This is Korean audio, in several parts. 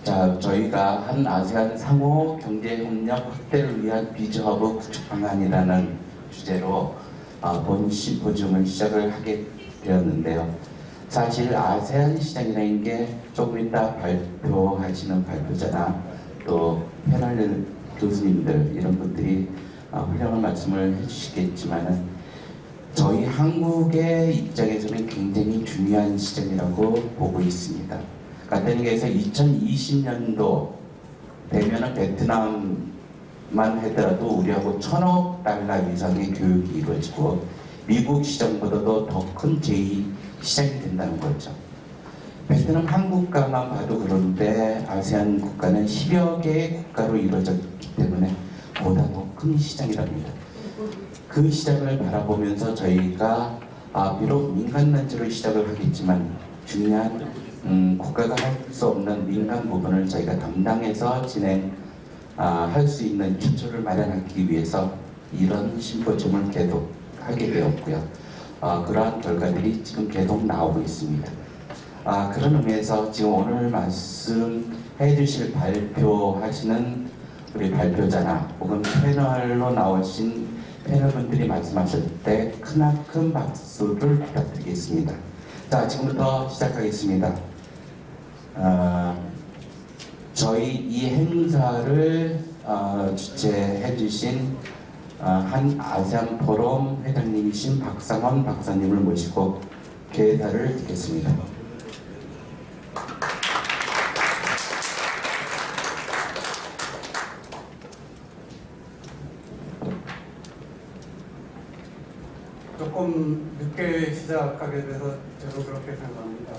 자, 저희가 한 아세안 상호 경제협력 확대를 위한 비즈허브 구축 방안이라는 주제로 본 심포지움을 시작을 하게 되었는데요. 사실 아세안 시장이라는 게 조금 이따 발표하시는 발표자나 또 패널 교수님들 이런 분들이 훌륭한 말씀을 해주시겠지만은 저희 한국의 입장에서는 굉장히 중요한 시장이라고 보고 있습니다. 간단히 얘기해서 2020년도 되면은 베트남만 하더라도 우리하고 1,000억 달러 이상의 교육이 이루어지고 미국 시장보다도 더 큰 제2시장이 된다는 거죠. 베트남 한 국가만 봐도 그런데 아세안 국가는 10여 개의 국가로 이루어졌기 때문에 보다 더 큰 시장이랍니다. 그 시장을 바라보면서 저희가 비록 민간 단체로 시작을 하겠지만 중요한 국가가 할 수 없는 민간 부분을 저희가 담당해서 할 수 있는 기초를 마련하기 위해서 이런 심포지움을 계속 하게 되었고요. 그러한 결과들이 지금 계속 나오고 있습니다. 그런 의미에서 지금 오늘 말씀해 주실 발표하시는 우리 발표자나 혹은 패널로 나오신 패널분들이 말씀하실 때 크나큰 박수를 부탁드리겠습니다. 자, 지금부터 시작하겠습니다. 저희 이 행사를 주최해 주신 한 아세안 포럼 회장님이신 박상원 박사님을 모시고 개사를 듣겠습니다. 조금 늦게 시작하게 돼서 저도 그렇게 생각합니다.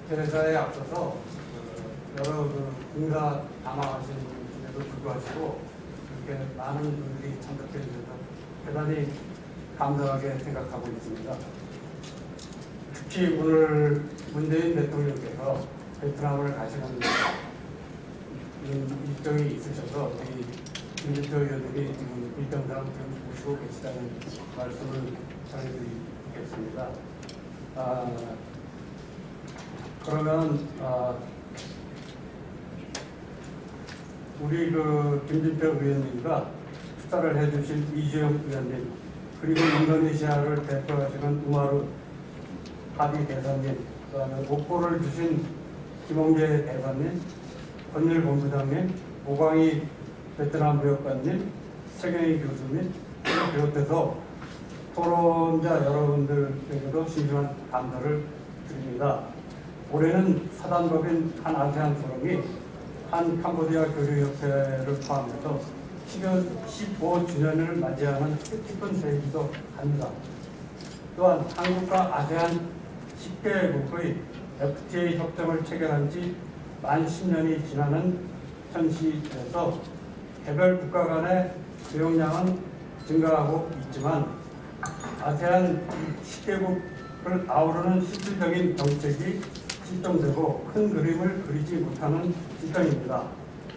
대회사에 앞서서 여러 인사 담아가시는데도 불구하고 이렇게 많은 분들이 참석해 주셔서 대단히 감사하게 생각하고 있습니다. 특히 오늘 문재인 대통령께서 베트남을 가시는 일정이 있으셔서 우리 김진표 의원님이 지금 일정상 지금 모시고 계시다는 말씀을 전해드리겠습니다. 그러면 우리 김진표 의원님과 축사를 해주신 이주영 의원님, 그리고 인도네시아를 대표하시는 우마르 하비 대사님, 그다음에 옥보를 주신 김홍재 대사님, 권율 본부장님, 오광희 베트남 무역관님, 최경희 교수님 을 비롯해서 토론자 여러분들에게도 심심한 감사를 드립니다. 올해는 사단법인 한 아세안 포럼이 한 캄보디아 교류협회를 포함해서 15주년을 맞이하는 뜻깊은 계기이기도 합니다. 또한 한국과 아세안 10개국의 FTA 협정을 체결한 지 만 10년이 지나는 현시에서 개별 국가 간의 수용량은 증가하고 있지만 아세안 10개국을 아우르는 실질적인 정책이 실종되고 큰 그림을 그리지 못하는 실정입니다.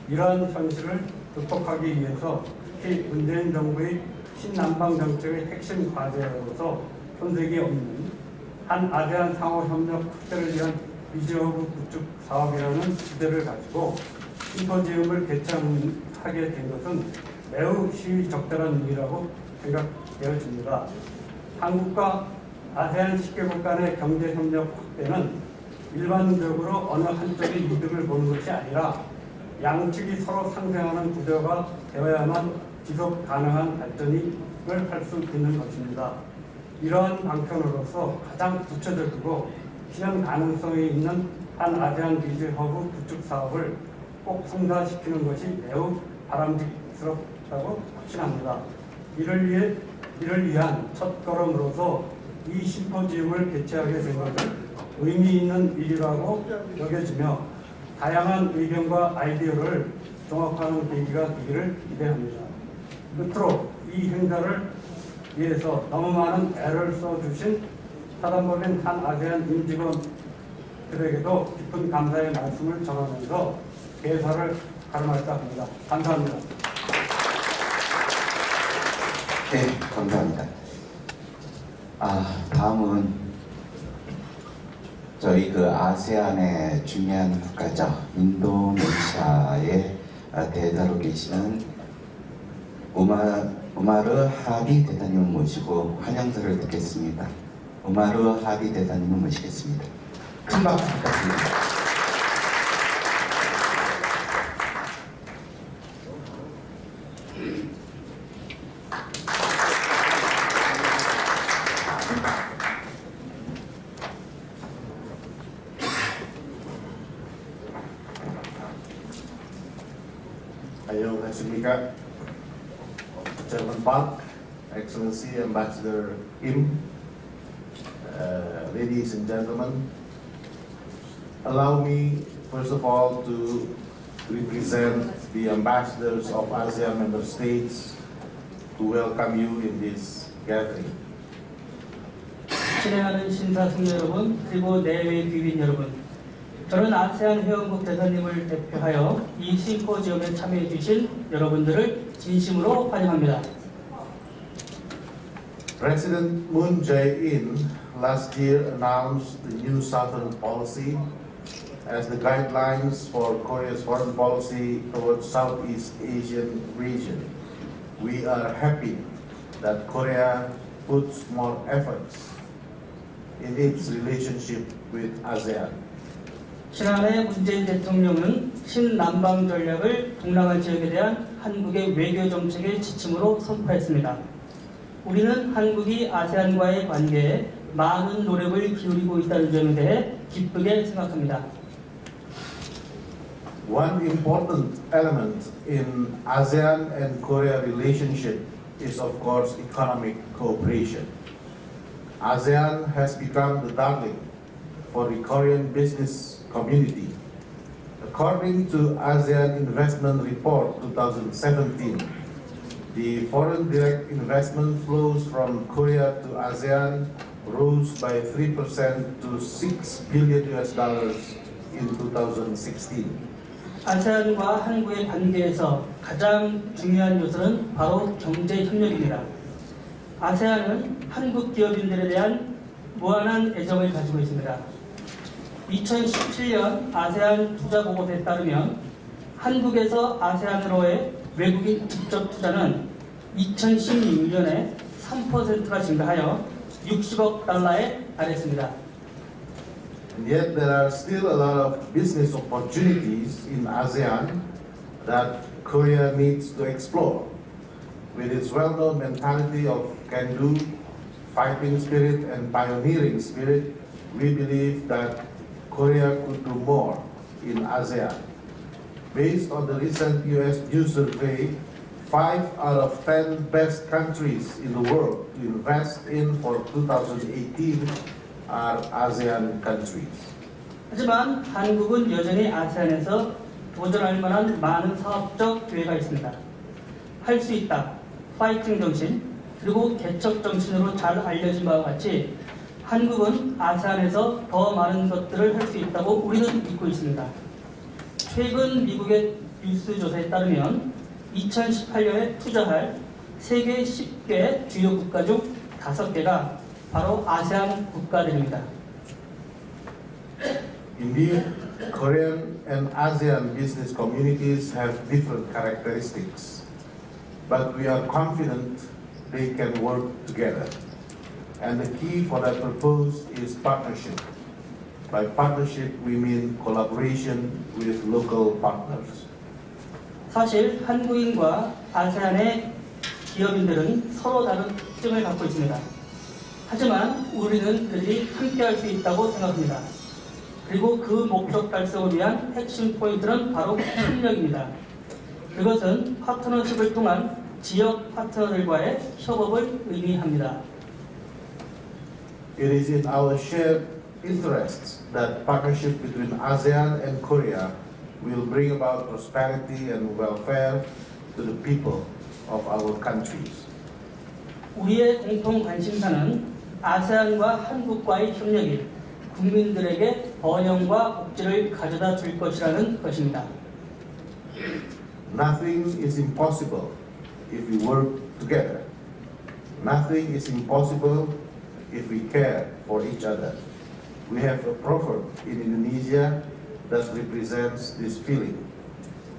이러한 현실을 극복하기 위해서 특히 문재인 정부의 신남방 정책의 핵심 과제로서 손색이 없는 한 아세안 상호협력 확대를 위한 비즈허브 구축 사업이라는 주제를 가지고 심포지움을 개최하게 된 것은 매우 시의적절한 일이라고 생각되어집니다. 한국과 아세안 10개국 간의 경제협력 확대는 일반적으로 어느 한쪽이 이득을 보는 것이 아니라 양측이 서로 상생하는 구조가 되어야만 지속 가능한 발전을 할 수 있는 것입니다. 이러한 방편으로서 가장 구체적이고 실현 가능성이 있는 한 아세안 비즈허브 구축 사업을 꼭 성사시키는 것이 매우 바람직스럽다고 확신합니다. 이를 위한 첫걸음으로서 이 심포지움을 개최하게 된 것을 의미 있는 일이라고 여겨지며 다양한 의견과 아이디어를 종합하는 계기가 되기를 기대합니다. 끝으로 이 행사를 위해서 너무 많은 애를 써주신 사단법인 한 아세안 임직원들에게도 깊은 감사의 말씀을 전하면서 개사를 가름할까 합니다. 감사합니다. 네, 감사합니다. 다음은 저희 그 아세안의 중요한 국가죠. 인도네시아에 대사로 계시는 우마르 하비 대사님을 모시고 환영사를 듣겠습니다. 우마르 하비 대사님을 모시겠습니다. 큰 박수 부탁드립니다. Ayo Hasumika, Chairman Park, Excellency Ambassador Kim, ladies and gentlemen, allow me first of all to represent the ambassadors of ASEAN member states to welcome you in this gathering. 진행하는 신사숙녀 여러분, 그리고 내외 귀빈 여러분, 저는 아세안 회원국 대사님을 대표하여 이 심포지엄에 참여해 주신 여러분들을 진심으로 환영합니다. President Moon Jae-in last year announced the new Southern Policy as the guidelines for Korea's foreign policy towards Southeast Asian region. We are happy that Korea puts more efforts in its relationship with ASEAN. 지난해 문재인 대통령은 신남방 전략을 동남아 지역에 대한 한국의 외교 정책의 지침으로 선포했습니다. 우리는 한국이 아세안과의 관계에 많은 노력을 기울이고 있다는 점에 대해 기쁘게 생각합니다. One important element in ASEAN and Korea relationship is of course economic cooperation. ASEAN has become the darling for the Korean business community. According to ASEAN Investment Report 2017, the foreign direct investment flows from Korea to ASEAN rose by 3% to $6 billion in 2016. 아세안과 한국의 관계에서 가장 중요한 요소는 바로 경제 협력입니다. 아세안은 한국 기업인들에 대한 무한한 애정을 가지고 있습니다. 2017년 아세안 투자 보고서에 따르면 한국에서 아세안으로의 외국인 직접 투자는 2016년에 3%가 증가하여 60억 달러에 달했습니다. And yet there are still a lot of business opportunities in ASEAN that Korea needs to explore. With its well-known mentality of can-do, fighting spirit and pioneering spirit, we believe that Korea could do more in ASEAN. Based on the recent US News survey, 5 out of 10 best countries in the world to invest in for 2018 are ASEAN countries. 하지만 한국은 여전히 아세안에서 도전할 만한 많은 사업적 기회가 있습니다. 할 수 있다, 파이팅 정신, 그리고 개척 정신으로 잘 알려진 바와 같이 한국은 아세안에서 더 많은 것들을 할 수 있다고 우리는 믿고 있습니다. 최근 미국의 뉴스 조사에 따르면 2018년에 투자할 세계 10개 주요 국가 중 5개가 바로 아세안 국가들입니다. Indeed, Korean and ASEAN business communities have different characteristics, but we are confident they can work together. And the key for that purpose is partnership. By partnership, we mean collaboration with local partners. 사실 한국인과 아세안의 기업인들은 서로 다른 특징을 갖고 있습니다. 하지만 우리는 그들이 함께할 수 있다고 생각합니다. 그리고 그 목적 달성을 위한 핵심 포인트는 바로 협력입니다. 그것은 파트너십을 통한 지역 파트너들과의 협업을 의미합니다. It is in our shared interests that partnership between ASEAN and Korea will bring about prosperity and welfare to the people of our countries. 우리의 공통 관심사는 아세안과 한국과의 협력이 국민들에게 번영과 복지를 가져다 줄 것이라는 것입니다. Nothing is impossible if we work together. Nothing is impossible if we care for each other. we have a proverb in Indonesia that represents this feeling.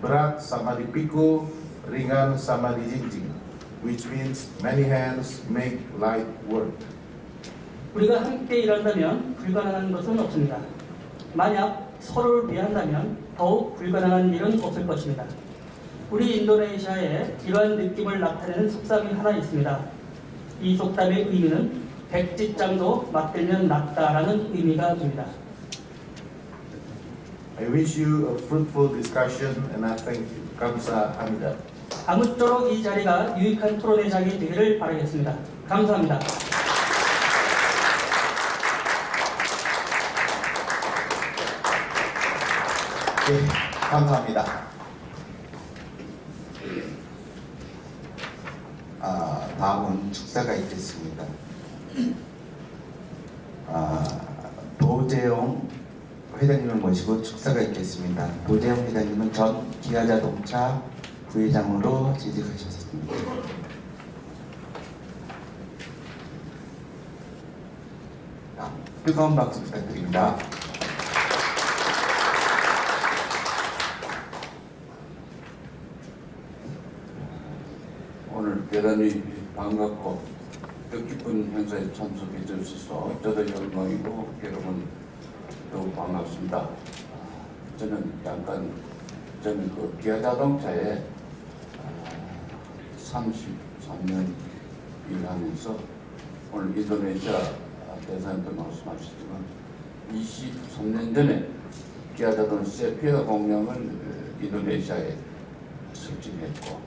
Berat sama dipikul, ringan sama dijinjing, which means many hands make light work. 우리가 함께 일한다면 불가능한 것은 없습니다. 만약 서로를 비한다면 더욱 불가능한 일은 없을 것입니다. 우리 인도네시아에 이러한 느낌을 나타내는 속담이 하나 있습니다. 이 속담의 의미는 백지장도 맞들면 낫다라는 의미가 됩니다. I wish you a fruitful discussion and I thank you. 감사합니다. 아무쪼록 이 자리가 유익한 토론의 장이 되기를 바라겠습니다. 감사합니다. 네, 감사합니다. 다음은 축사가 있겠습니다. 도재용 회장님을 모시고 축사가 있겠습니다. 도재용 회장님은 전 기아자동차 부회장으로 재직하셨습니다. 뜨거운 박수 부탁드립니다. 오늘 대단히 반갑고 뜻깊은 행사에 참석해 주셔서 저도 영광이고 여러분 더욱 반갑습니다. 저는 그 기아자동차에 33년 일하면서 오늘 인도네시아 대사님도 말씀하셨지만 23년 전에 기아자동차 세피아 공장을 인도네시아에 설치했고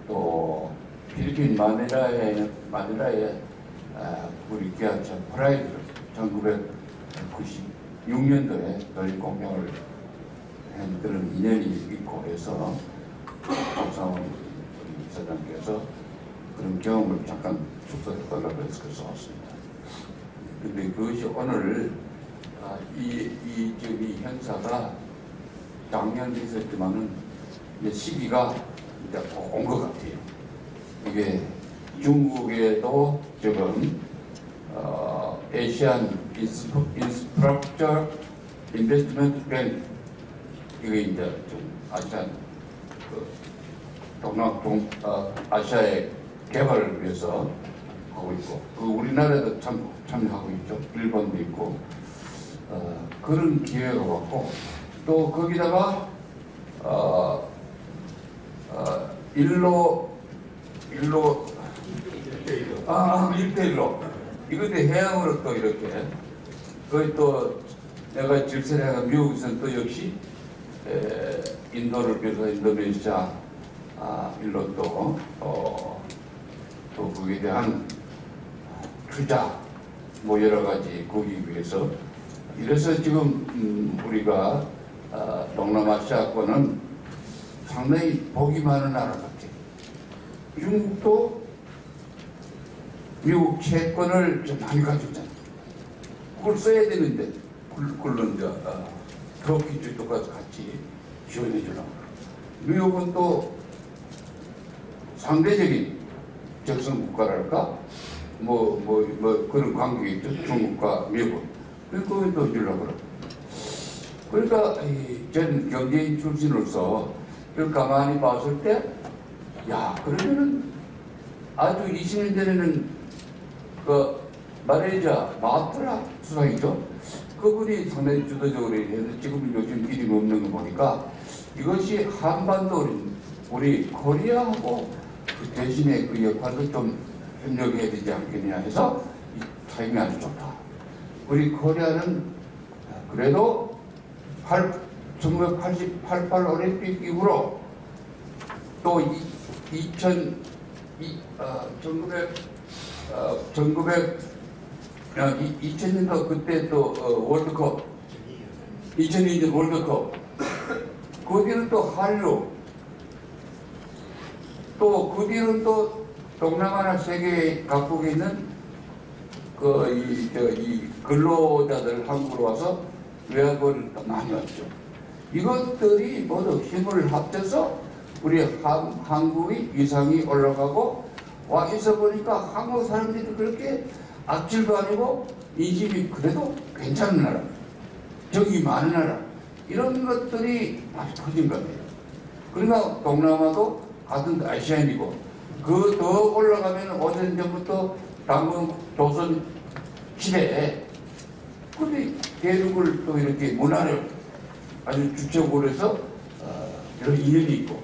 또 필리핀 마닐라에 우리 기아차 프라이드를 1996년도에 설립 공장을 한 그런 인연이 있고 해서 박상원 이사장께서 그런 경험을 잠깐 축소해달라고 해서 그래서 왔습니다. 근데 그것이 오늘 이 행사가 작년에 있었지만은 이제 시기가 이제 온 것 같아요. 이게 중국에도 지금 에시안 인프라스트럭처 인베스트먼트 뱅크 이게 이제 좀 아시안 아시아의 개발을 위해서 하고 있고 그 우리나라도 참여하고 있죠. 일본도 있고 그런 기회가 왔고 또 거기다가 일대일로 이것도 해양으로 또 이렇게 거기 또 내가 질서를 해가 미국에서는 또 역시 인도를 비해서 인도네시아 일로 또 거기에 대한 투자 뭐 여러 가지 거기 위해서 이래서 지금 우리가 동남아시아권은 상당히 복이 많은 나라 같아요. 중국도 미국 채권을 좀 많이 가졌잖아요. 그걸 써야 되는데 그걸로 이제 터키 쪽과 같이 지원해 주려고. 미국은 또 상대적인 적성 국가랄까 뭐 그런 관계가 있죠. 중국과 미국. 그걸 또 주려고 그러고. 그러니까 전 경제인 출신으로서 그걸 가만히 봤을 때 야, 그러면은 아주 20년 전에는 그 말레이시아 마하트라 수상이죠. 그분이 상당히 주도적으로 했는데 지금 요즘 이름이 없는 거 보니까 이것이 한반도 우리 코리아하고 그 대신에 그 역할도 좀 협력해야 되지 않겠냐 해서 이 타임이 아주 좋다. 우리 코리아는 그래도 1988 올림픽 이후로 또 2000년도 그때 또 월드컵 2002년 월드컵 그 뒤는 또 한류 또 그 뒤는 또 동남아나 세계 각국에 있는 이 근로자들 한국으로 와서 외학을 많이 왔죠. 이것들이 모두 힘을 합쳐서 우리 한국의 위상이 올라가고 와 있어 보니까 한국 사람들이 그렇게 악질도 아니고 인심이 그래도 괜찮은 나라, 적이 많은 나라, 이런 것들이 많이 터진 겁니다. 그러니까 동남아도 같은 아시안이고, 그 더 올라가면 5년 전부터 당군 조선 시대에 근데 대륙을 또 이렇게 문화를 아주 주축으로 해서 이런 인연이 있고,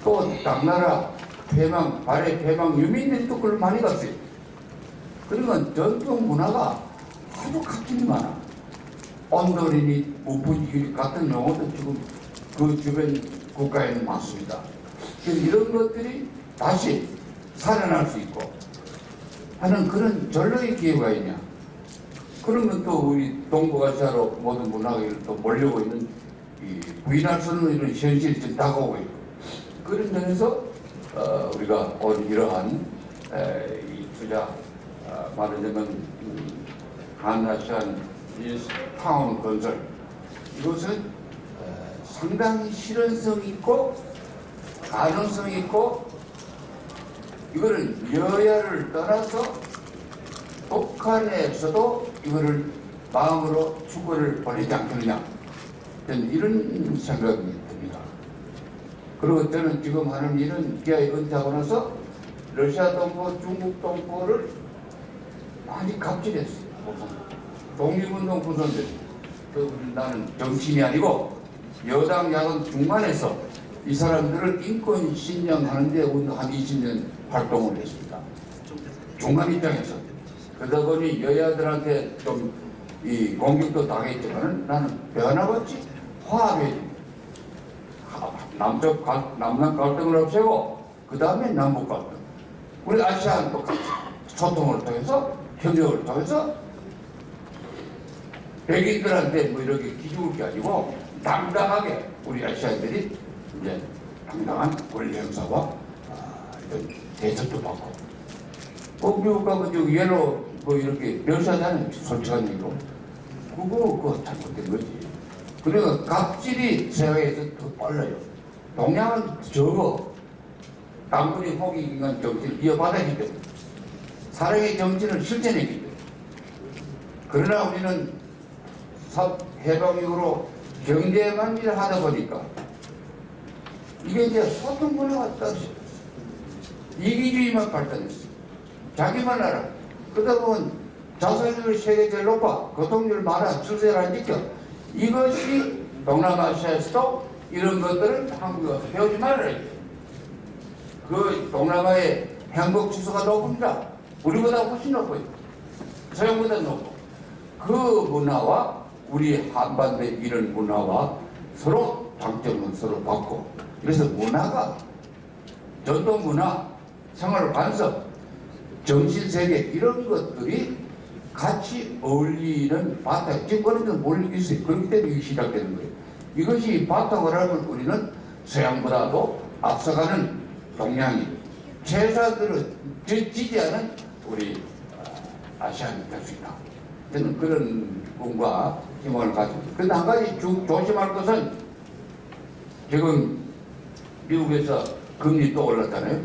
또 당나라 패망, 발해 패망 유민들이 또 그걸 많이 갔어요. 그러면 전통 문화가 아주 각질이 많아. 언더리니, 우프지기 같은 용어도 지금 그 주변 국가에는 많습니다. 그래서 이런 것들이 다시 살아날 수 있고 하는 그런 전례의 기회가 있냐. 그러면 또 우리 동북아시아로 모든 문화가 또 몰려오고 있는 이 부인할 수 없는 이런 현실이 지금 다가오고 있고, 그런 면에서 우리가 오늘 이러한 이 투자 말하자면 한아시안 타운 건설, 이것은 상당히 실현성 있고 가능성 있고, 이거를 여야를 떠나서 북한에서도 이거를 마음으로 축구를 보내지 않겠느냐, 저는 이런 생각이 듭니다. 그리고 저는 지금 하는 일은 기아에 은퇴하고 나서 러시아 동포, 중국 동포를 많이 갑질했어요. 독립운동 구성들, 나는 정치인이 아니고 여당 야당 중간에서 이 사람들을 인권 신장하는데 한 20년 활동을 했습니다. 중간 입장에서. 그러다 보니 여야들한테 좀 이 공격도 당했지만 나는 변화없이 화합해 남남 갈등을 없애고 그 다음에 남북 갈등, 우리 아시안도 같이 소통을 통해서 협력을 통해서 백인들한테 뭐 이렇게 기죽을 게 아니고 당당하게 우리 아시안들이 이제 당당한 권리 행사와 이런 대접도 받고, 꼭 미국 가면 저 예로 뭐 이렇게 멸시하자는 솔직한 얘기로 그거 잘못된 거지. 그러니까 갑질이 세계에서 더 빨라요. 동양은 적어. 당군이 호기인간 정치를 이어받았기 때문에, 사랑의 정치를 실천했기 때문에. 그러나 우리는 해방 이후로 경제만 일을 하다 보니까 이게 이제 소통 문화가 떨어졌어. 이기주의만 발달했어. 자기만 알아. 그러다 보면 자살률이 세계 제일 높아. 교통률 많아. 출세를 안 지켜. 이것이 동남아시아에서도 이런 것들을 한국에 와서 배우지 말아야 돼. 그 동남아의 행복 지수가 높습니다. 우리보다 훨씬 높아요. 서양보다 높고. 그 문화와 우리 한반도의 이런 문화와 서로 장점은 서로 받고, 그래서 문화가 전통 문화, 생활 관습, 정신세계 이런 것들이 같이 어울리는 바탕, 지금 어느 정도 몰리고 있어요. 그렇기 때문에 이게 시작되는 거예요. 이것이 바탕을 하면 우리는 서양보다도 앞서가는 동양이, 최소한들은 지지하는 우리 아시안이 될 수 있다. 저는 그런 꿈과 희망을 가지고 있습니다. 그런데 한 가지 조심할 것은, 지금 미국에서 금리 또 올랐잖아요.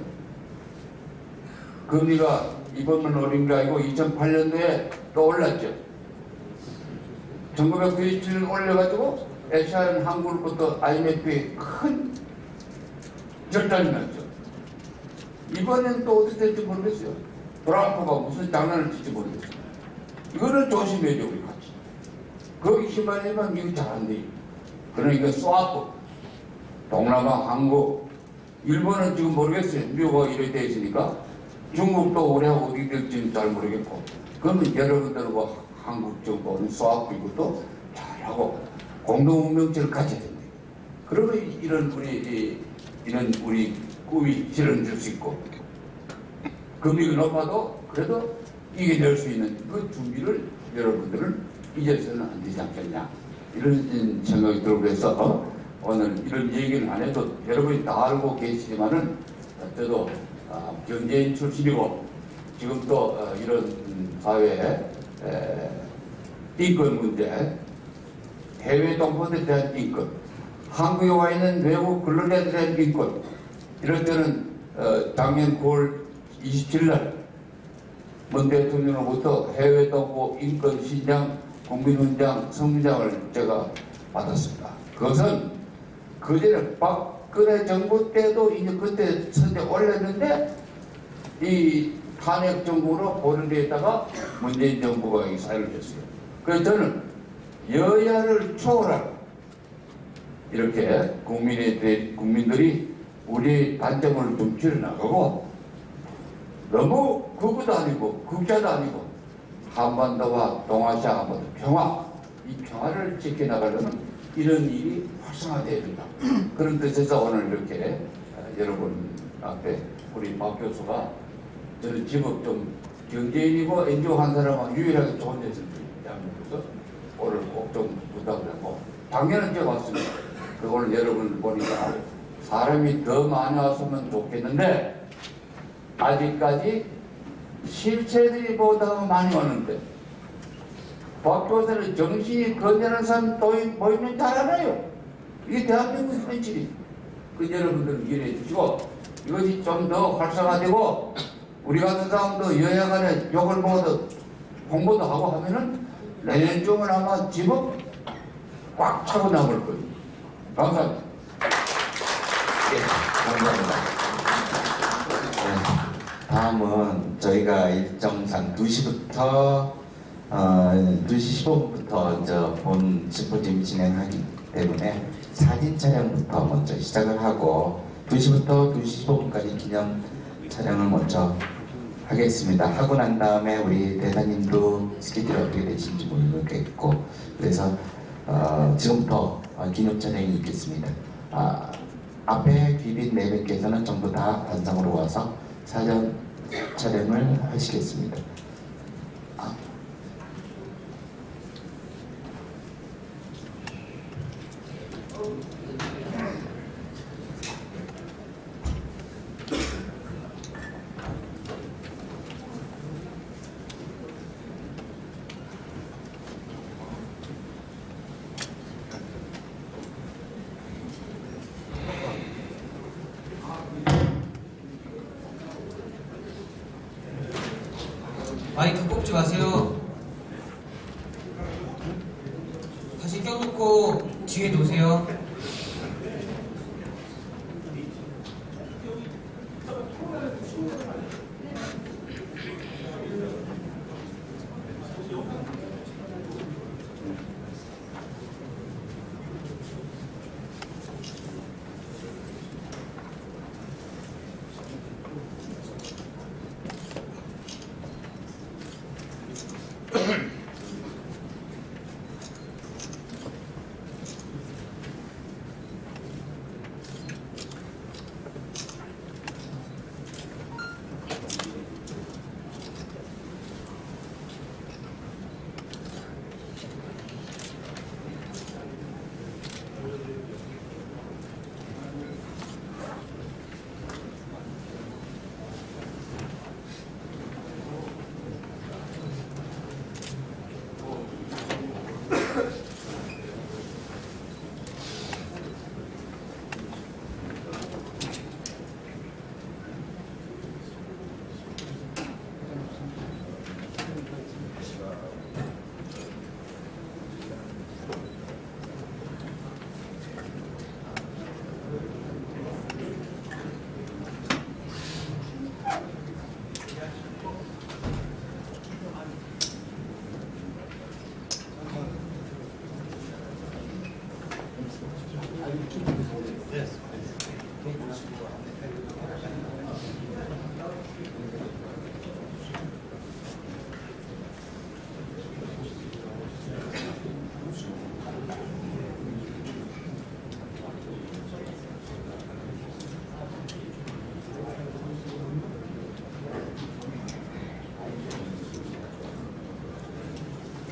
금리가 이번만 올린 게 아니고 2008년도에 또 올랐죠. 1997년 올려가지고 아시안 한국부터 IMF에 큰 절단이 났죠. 이번엔 또 어떻게 될지 모르겠어요. 트럼프가 무슨 장난을 칠지 모르겠어요. 이거를 조심해야죠, 우리 같이. 거기 희망하면 이거 잘 안 돼요. 그러니까 쏘았고, 동남아, 한국, 일본은 지금 모르겠어요. 미국가 이렇게 돼 있으니까. 중국도 올해 어디 될지는 잘 모르겠고. 그러면 여러분들과 한국 정부는 쏘았고 이것도 잘하고 공동 운명체를 가져야 됩니다. 그러면 이런 우리 꿈이 실현될 수 있고, 금리가 높아도 그래도 이겨낼 수 있는 그 준비를 여러분들은 잊어서는 안 되지 않겠냐, 이런 생각이 들고 해서 오늘 이런 얘기는 안 해도 여러분이 다 알고 계시지만은 저도 경제인 출신이고 지금 또 이런 사회에 인권 문제, 해외 동포들에 대한 인권, 한국에 와 있는 외국 근로자들에 대한 인권, 이럴 때는 작년 9월 27일 날 문 대통령으로부터 해외 동포 인권신장, 국민훈장, 성장을 제가 받았습니다. 그것은 그전에 박근혜 정부 때도 이제 그때 선제 올렸는데 이 탄핵 정부로 보류되었다가 문재인 정부가 이 사회를 줬어요. 그래서 저는 여야를 초월하고 이렇게 국민들이 우리 단점을 좀 줄여나가고 너무 극우도 아니고 극자도 아니고 한반도와 동아시아 한반도 평화, 이 평화를 지켜나가려면 이런 일이 활성화되어야 된다. 그런 뜻에서 오늘 이렇게 여러분 앞에 우리 박 교수가 저는 직업 좀 경제인이고 NGO 한 사람은 유일하게 좋은 데서 대한민국에서 오늘 꼭 좀 부탁을 하고 작년은 제가 왔습니다. 그 오늘 여러분을 보니까 사람이 더 많이 왔으면 좋겠는데 아직까지 실체들이 보다 많이 왔는데 박 교수는 정신이 건전한 사람 보이면 잘 알아요. 이게 대한민국 현실이. 그 여러분들 이해해 주시고 이것이 좀 더 활성화되고 우리 같은 사람도 여야 간에 욕을 먹어도 홍보도 하고 하면은 내년쯤은 아마 집업 꽉 차고 남을 거예요. 감사합니다. 예, 감사합니다. 네, 다음은 저희가 일정상 2시부터 2시 15분부터 이제 본 심포지엄 진행하기 때문에 사진 촬영부터 먼저 시작을 하고 2시부터 2시 15분까지 기념 촬영을 먼저 하겠습니다. 하고 난 다음에 우리 대사님도 스케줄이 어떻게 되신지 모르겠고 그래서 지금부터 기념 촬영이 있겠습니다. 앞에 귀빈 4분께서는 전부 다 단상으로 와서 사전 촬영을 하시겠습니다. 마이크 꼽지 마세요. 다시 껴놓고 뒤에 놓으세요.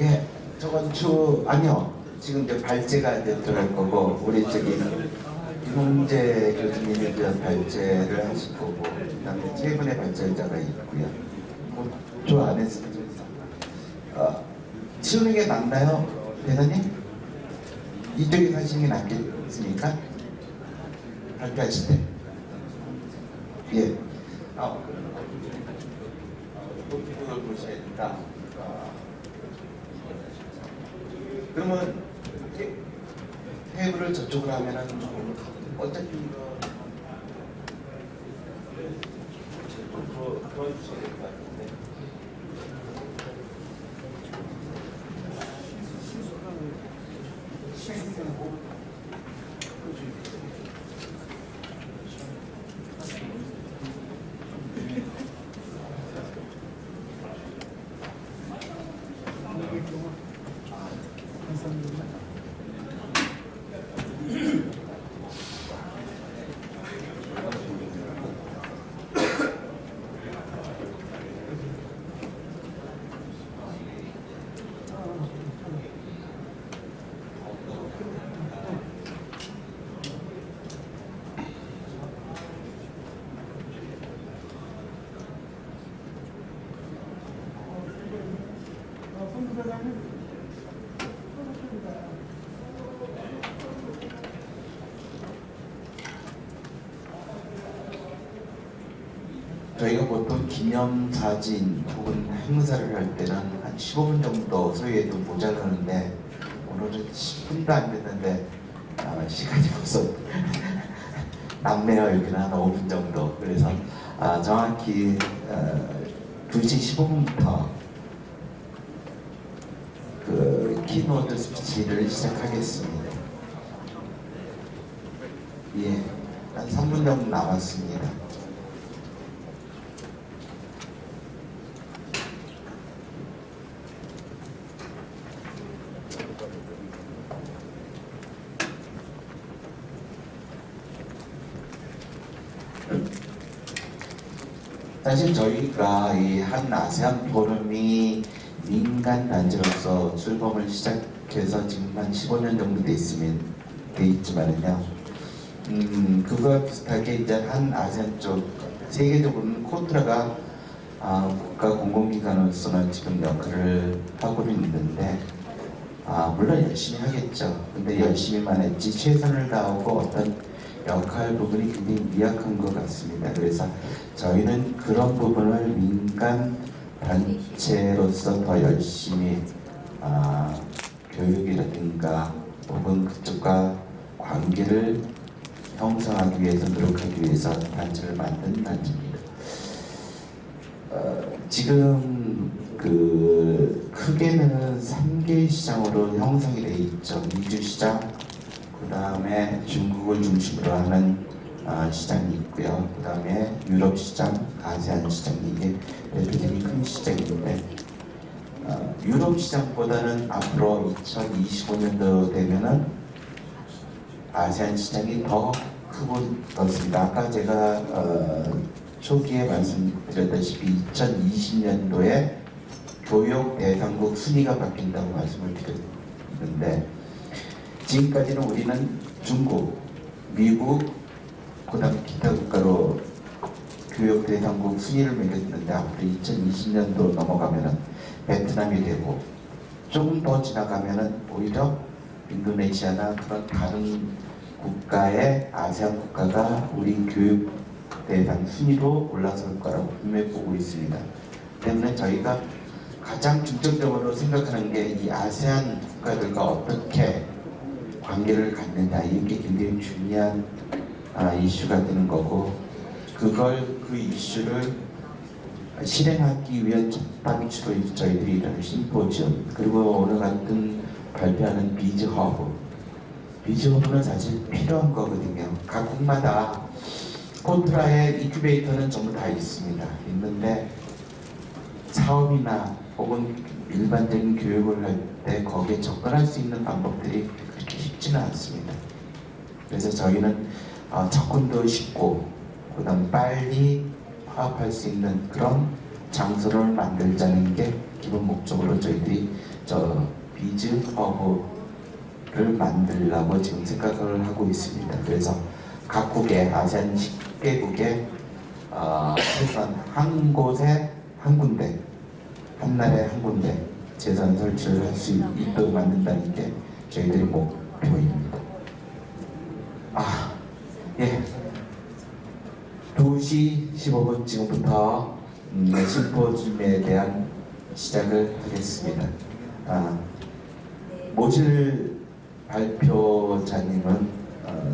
예, 저번 주 아니요. 지금 이제 발제가 이제 들어갈 거고 우리 저기 이문재 교수님이 이제 발제를 하실 거고 그다음에 세 분의 발제자가 있고요. 저 안에 치우는 게 낫나요, 대사님? 이쪽에 하시는 게 낫겠습니까? 발표하실 때. 예. 그걸 보셔야 된다. 그러면 테이블을 저쪽으로 하면은 어차피 이거 저쪽으로 도와주셔야 될 것 같은데. 저희가 보통 기념사진 혹은 행사를 할 때는 한 15분 정도 소요해도 모자라는데 오늘은 10분도 안 됐는데 시간이 벌써 남네요. 여기는 한 5분 정도. 그래서 정확히 2시 15분부터 그 키노트 스피치를 시작하겠습니다. 예, 한 3분 정도 남았습니다. 사실 저희가 이 한 아세안 포럼이 민간 단체로서 출범을 시작해서 지금 한 15년 정도 돼 있지만은요. 그거와 비슷하게 이제 한 아세안 쪽 세계적으로는 코트라가 국가 공공기관으로서는 지금 역할을 하고 있는데 물론 열심히 하겠죠. 근데 열심히만 했지 최선을 다하고 어떤 역할 부분이 굉장히 미약한 것 같습니다. 그래서 저희는 그런 부분을 민간 단체로서 더 열심히 교육이라든가 혹은 그쪽과 관계를 형성하기 위해서 노력하기 위해서 단체를 만든 단체입니다. 지금 그 크게는 3개 시장으로 형성이 되어 있죠. 미주 시장, 그 다음에 중국을 중심으로 하는 시장이 있고요. 그 다음에 유럽 시장, 아세안 시장, 이게 대표적인 큰 시장인데 유럽 시장보다는 앞으로 2025년도 되면은 아세안 시장이 더 크고 넓습니다. 아까 제가 초기에 말씀드렸다시피 2020년도에 교역 대상국 순위가 바뀐다고 말씀을 드렸는데 지금까지는 우리는 중국, 미국, 그다음 기타 국가로 교역 대상국 순위를 매겼는데 앞으로 2020년도 넘어가면은 베트남이 되고 조금 더 지나가면은 오히려 인도네시아나 그런 다른 국가의 아세안 국가가 우리 교육 대상 순위로 올라설 거라고 분명히 보고 있습니다. 때문에 저희가 가장 중점적으로 생각하는 게 이 아세안 국가들과 어떻게 관계를 갖느냐, 이게 굉장히 중요한 이슈가 되는 거고, 그 이슈를 실행하기 위한 첫방치로 저희들이 이런 심포지엄, 그리고 오늘 같은 발표하는 비즈허브는 사실 필요한 거거든요. 각국마다 코트라의 인큐베이터는 전부 다 있는데 사업이나 혹은 일반적인 교육을 할 때 거기에 접근할 수 있는 방법들이 그렇게 쉽지는 않습니다. 그래서 저희는 접근도 쉽고 그다음 빨리 파악할 수 있는 그런 장소를 만들자는 게 기본 목적으로 저희들이 비즈허브를 만들려고 지금 생각을 하고 있습니다. 그래서 각국의 아세안 10개국에 최소한 한 곳에 한 군데, 한 나라에 한 군데 재산 설치를 할 수 있도록 만든다는 게 저희들의 목표입니다. 예. 2시 15분 지금부터 심포지움에 대한 시작을 하겠습니다. 모질 발표자님은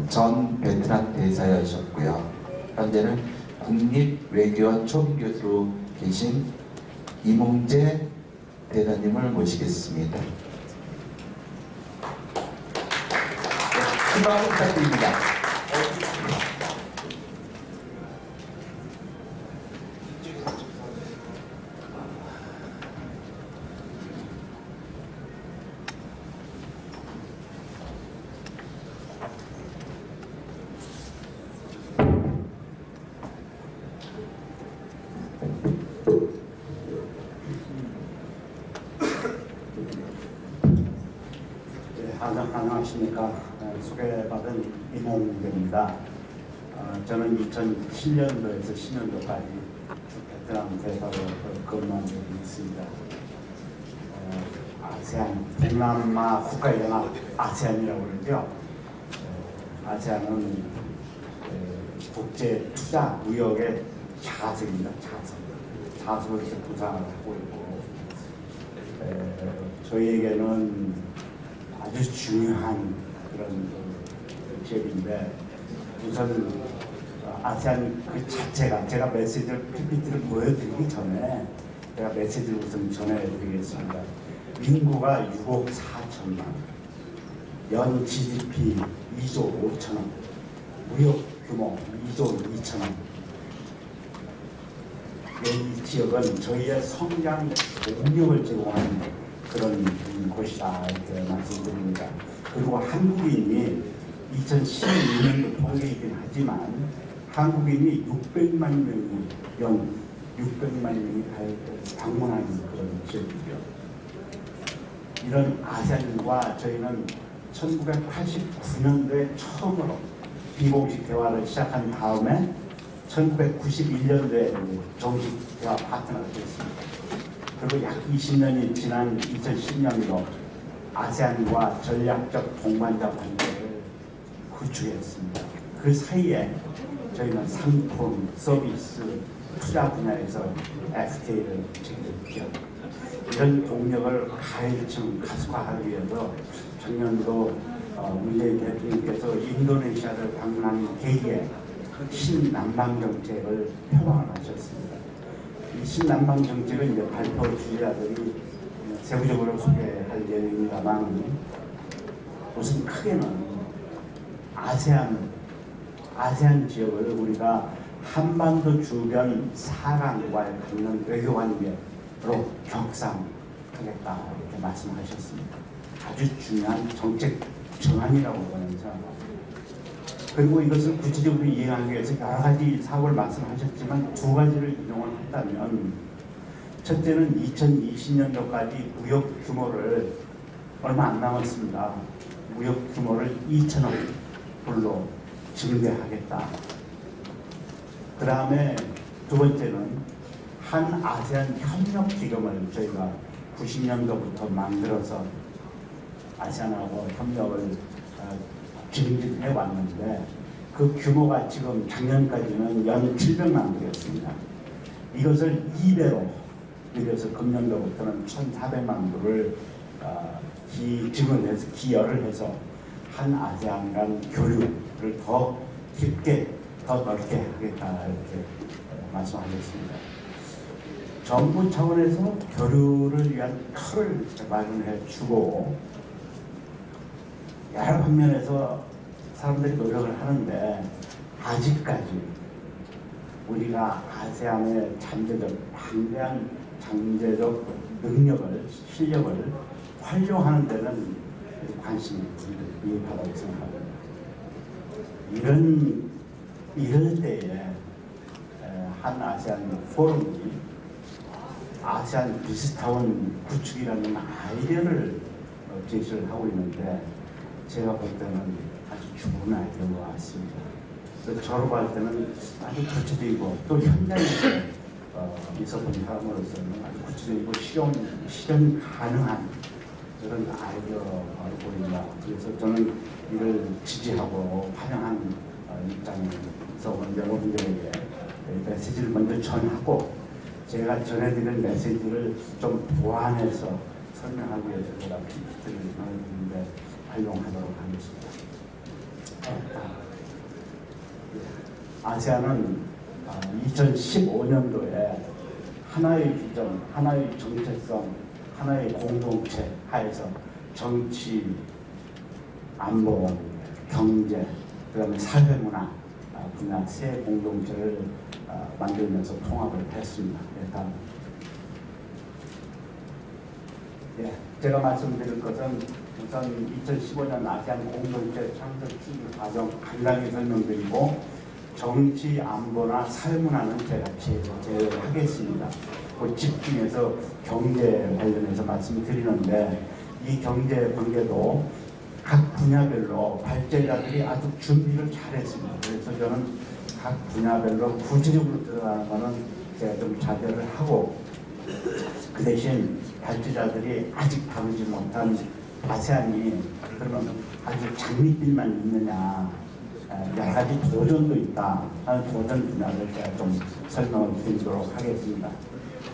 전 베트남 대사였었고요. 현재는 국립외교원 초빙교수로 계신 이몽재 대사님을 모시겠습니다. 수고 부탁드립니다. 안녕하십니까. 소개받은 이몽재입니다. 저는 2007년도에서 10년도까지 베트남 대사로 근무한 적이 있습니다. 아세안, 동남아 국가연합 아세안이라고 그러죠. 아세안은 국제 투자 무역의 자석입니다. 자석을 이렇게 부상을 하고 있고, 저희에게는 아주 중요한 그런 지역인데, 우선 아세안 그 자체가, 제가 메시지를 PPT를 보여드리기 전에 제가 메시지를 우선 전해드리겠습니다. 인구가 6억 4천만, 연 GDP 2조 5천원, 무역 규모 2조 2천원. 이 지역은 저희의 성장 동력을 제공하는 그런 곳이다 이렇게 말씀드립니다. 그리고 한국인이 2016년도 통계이긴 하지만 한국인이 600만 명이 연 600만 명이 방문하는 그런 지역이죠. 이런 아세안과 저희는 1989년도에 처음으로 비공식 대화를 시작한 다음에 1991년도에 정식 대화 파트너가 됐습니다. 그리고 약 20년이 지난 2010년도 아세안과 전략적 동반자 관계를 구축했습니다. 그 사이에 저희는 상품, 서비스, 투자 분야에서 FTA를 체결했죠. 이런 동력을 가일층 가속화하기 위해서 작년도 문재인 대통령께서 인도네시아를 방문하는 계기에 신남방 정책을 표방을 하셨습니다. 이 신남방 정책은 이제 발표 주제자들이 세부적으로 소개할 예정입니다만, 우선 크게는 아세안 지역을 우리가 한반도 주변 4강과의 갖는 외교관계로 격상하겠다 이렇게 말씀하셨습니다. 아주 중요한 정책 전환이라고 저는 생각합니다. 그리고 이것을 구체적으로 이해하기 위해서 여러 가지 사업을 말씀하셨지만 두 가지를 인용을 한다면, 첫째는 2020년도까지 무역 규모를 얼마 안 남았습니다. 무역 규모를 2천억 불로 증대하겠다. 그 다음에 두 번째는 한 아세안 협력 기금을 저희가 90년도부터 만들어서 아세안하고 협력을 진행해 왔는데, 그 규모가 지금 작년까지는 연 700만 불이었습니다. 이것을 2배로 늘려서 금년도부터는 1,400만 불을 기여를 해서 한 아세안 간 교류를 더 깊게, 더 넓게 하겠다 이렇게 말씀하셨습니다. 정부 차원에서 교류를 위한 틀을 마련해 주고, 여러 방면에서 사람들이 노력을 하는데, 아직까지 우리가 아세안의 방대한 잠재적 능력을, 실력을 활용하는 데는 관심이 미흡하다고 생각합니다. 이럴 때에 한 아세안 포럼이 아세안 비스타운 구축이라는 아이디어를 제시를 하고 있는데, 제가 볼 때는 아주 좋은 아이디어인 것 같습니다. 저로 볼 때는 아주 구체적이고, 또 현장에서 있어본 사람으로서는 아주 구체적이고 실현 가능한 그런 아이디어로 보입니다. 그래서 저는 이를 지지하고 환영한 입장에서 여러분들에게 메시지를 먼저 전하고, 제가 전해드린 메시지를 좀 보완해서 설명하기 위해서 제가 PPT를 전해드리는데 활용하도록 하겠습니다. 아세안은 2015년도에 하나의 비전, 하나의 정체성, 하나의 공동체 하에서 정치, 안보, 경제, 그다음에 사회문화 분야 세 공동체를 만들면서 통합을 했습니다. 다음. 제가 말씀드릴 것은 우선 2015년 아세안 공동체 창설 추진 과정 간단히 설명드리고 정치, 안보나 사회문화는 제가 제외하겠습니다. 그 집중해서 경제 관련해서 말씀드리는데 이 경제 관계도 각 분야별로 발제자들이 아주 준비를 잘했습니다. 그래서 저는 각 분야별로 구체적으로 들어가는 것은 제가 좀 자제를 하고 그 대신 발제자들이 아직 다루지 못한 아세안이 그러면 아주 장밋빛만 있느냐 여러 가지 도전도 있다 하는 도전 분야를 제가 좀 설명을 드리도록 하겠습니다.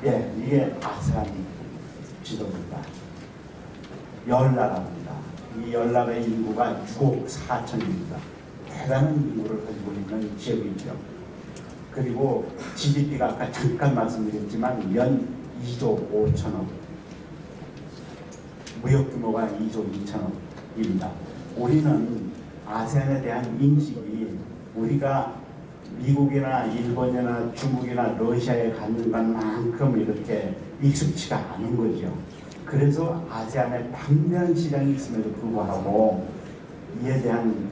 이게 아세안 지도입니다. 10나라입니다. 이 10나라의 인구가 6억 4천입니다. 대단한 인구를 가지고 있는 지역이죠. 그리고 GDP가 아까 잠깐 말씀드렸지만 연 2조 5천억, 무역 규모가 2조 2천억입니다. 우리는 아세안에 대한 인식이 우리가 미국이나 일본이나 중국이나 러시아에 갖는 것만큼 이렇게 익숙치가 않은 거죠. 그래서 아세안에 방대한 시장이 있음에도 불구하고 이에 대한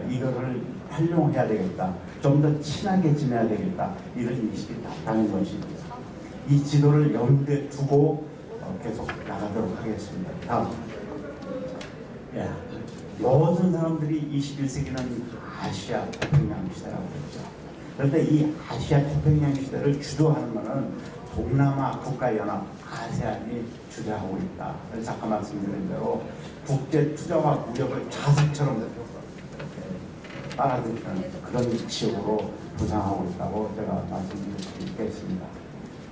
이거를 활용해야 되겠다. 좀 더 친하게 지내야 되겠다. 이런 인식이 나타나는 것입니다. 이 지도를 염두에 두고 계속 나가도록 하겠습니다. 다음. 모든 사람들이 21세기는 아시아 태평양 시대라고 했죠. 그런데 이 아시아 태평양 시대를 주도하는 것은 동남아 국가연합 아세안이 주도하고 있다. 그래서 아까 말씀드린 대로 국제 투자와 무역을 자석처럼 빨아들이는 그런 지역으로 부상하고 있다고 제가 말씀드릴 수 있겠습니다.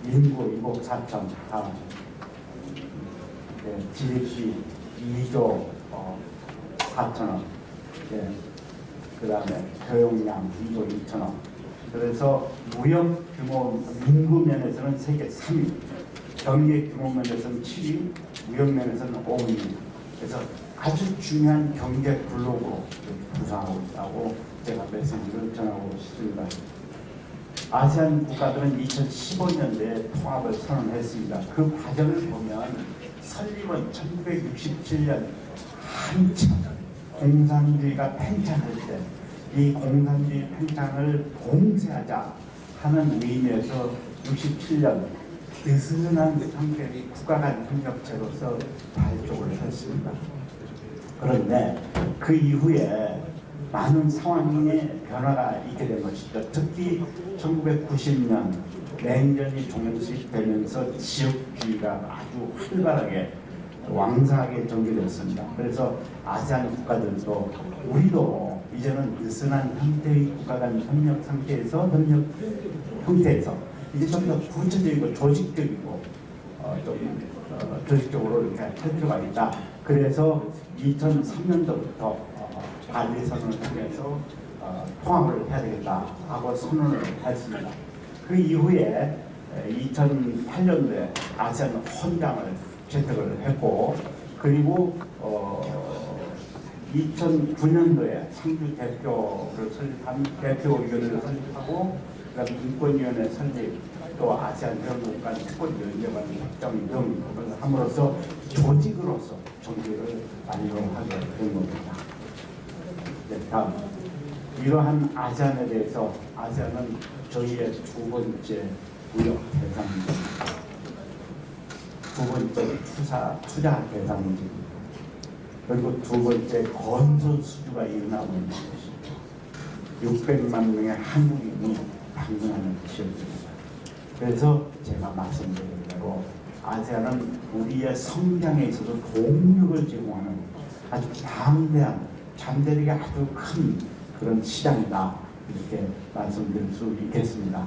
인구 2억 4천, 다음. GDP 2조 4천억, 그 다음에 교역량 2조 2천억. 그래서 무역 규모 인구 면에서는 세계 3위, 경제 규모 면에서는 7위, 무역 면에서는 5위. 그래서 아주 중요한 경제 블록으로 부상하고 있다고 제가 메시지를 전하고 싶습니다. 아세안 국가들은 2015년도에 통합을 선언했습니다. 그 과정을 보면 설립은 1967년 한참 공산주의가 팽창할 때 이 공산주의 팽창을 봉쇄하자 하는 의미에서 67년 느슨한 상태의 국가 간 협력체로서 발족을 했습니다. 그런데 그 이후에 많은 상황의 변화가 있게 된 것이죠. 특히 1990년 냉전이 종식되면서 지역주의가 아주 활발하게 왕성하게 전개됐습니다. 그래서 아세안 국가들도 우리도 이제는 느슨한 형태의 국가 간 협력 상태에서 이제 좀 더 구체적이고 조직적이고 조직적으로 이렇게 할 필요가 있다. 그래서 2003년도부터 발리 선언을 통해서 통합을 해야 되겠다 하고 선언을 했습니다. 그 이후에 2008년도에 아세안 헌장을 채택을 했고, 그리고 2009년도에 상주 대표를 설립한 대표위원회를 설립하고, 그다음에 인권위원회 설립, 또 아세안 회원국간 특권위원회관 확정 등 함으로써 조직으로서 정비를 완료하게 된 겁니다. 다음. 이러한 아세안에 대해서 아세안은 저희의 두 번째 무역 대상입니다. 두 번째 투자 대상입니다. 그리고 두 번째 건설 수주가 일어나고 있는 것입니다. 600만 명의 한국인이 방문하는 지역입니다. 그래서 제가 말씀드린 대로 아세안은 우리의 성장에 있어서 동력을 제공하는 아주 방대한 잠재력이 아주 큰 그런 시장이다, 이렇게 말씀드릴 수 있겠습니다.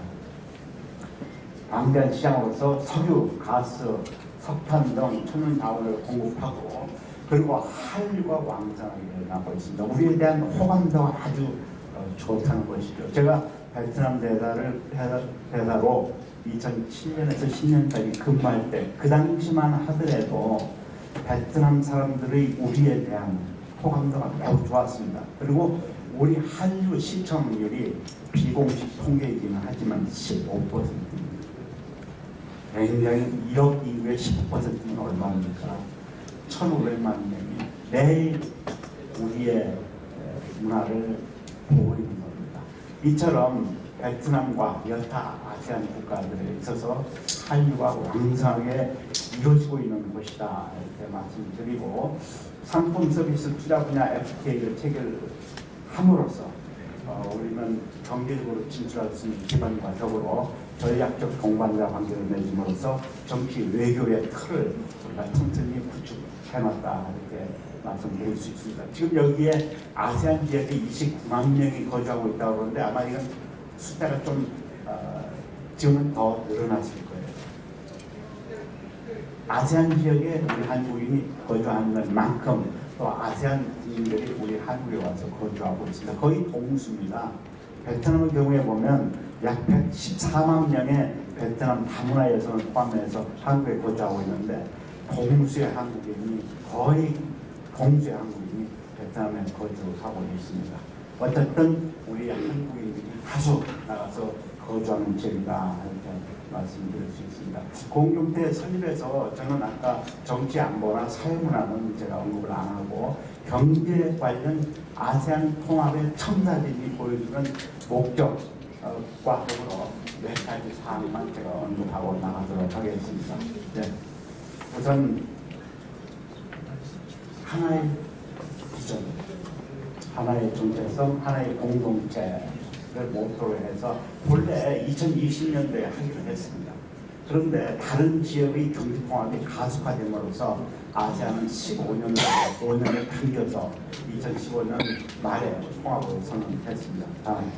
방대한 시장으로서 석유, 가스, 석탄 등 천연 자원을 공급하고 그리고 한류가 왕성하게 나고 있습니다. 우리에 대한 호감도가 아주 좋다는 것이죠. 제가 베트남 대사로 2007년에서 10년까지 근무할 때 그 당시만 하더라도 베트남 사람들의 우리에 대한 호감도가 매우 좋았습니다. 그리고 우리 한류 시청률이 비공식 통계이기는 하지만 15%입니다. 굉장히 1억 인구의 15%는 얼마입니까? 1,500만 명이 매일 우리의 문화를 보고 있는 겁니다. 이처럼 베트남과 여타 아세안 국가들에 있어서 한류가 왕성하게 이루어지고 있는 것이다 이렇게 말씀드리고 상품 서비스 투자 분야 FTA를 체결함으로써 우리는 경제적으로 진출할 수 있는 기반과 더불어 전략적 동반자 관계를 맺음으로써 정치 외교의 틀을 우리가 튼튼히 구축해놨다 이렇게 말씀드릴 수 있습니다. 지금 여기에 아세안 지역에 29만 명이 거주하고 있다고 그러는데 아마 이건 숫자가 좀 지금은 더 늘어났을 거예요. 아세안 지역에 우리 한국인이 거주하는 만큼 또 아세안 국민들이 우리 한국에 와서 거주하고 있습니다. 거의 동수입니다. 베트남의 경우에 보면 약 114만 명의 베트남 다문화 여성을 포함해서 한국에 거주하고 있는데 동수의 한국인이 거의 동수의 한국인이 베트남에 거주하고 있습니다. 어쨌든 우리 한국인들이 다수 나가서 거주하는 지역이다 이렇게 말씀드릴 수 있습니다. 공동체 설립에서 저는 아까 정치 안보나 사회문화는 제가 언급을 안 하고 경제 관련 아세안 통합의 첨사진이 보여주는 목적과 더불어 몇 가지 사항만 제가 언급하고 나가도록 하겠습니다. 네. 우선 하나의 비전, 하나의 정체성, 하나의 공동체를 모토로 해서 본래 2020년도에 하기로 했습니다. 그런데 다른 지역의 경제통합이 가속화됨으로써 아세안은 5년을 당겨서 2015년 말에 통합을 선언했습니다. 다음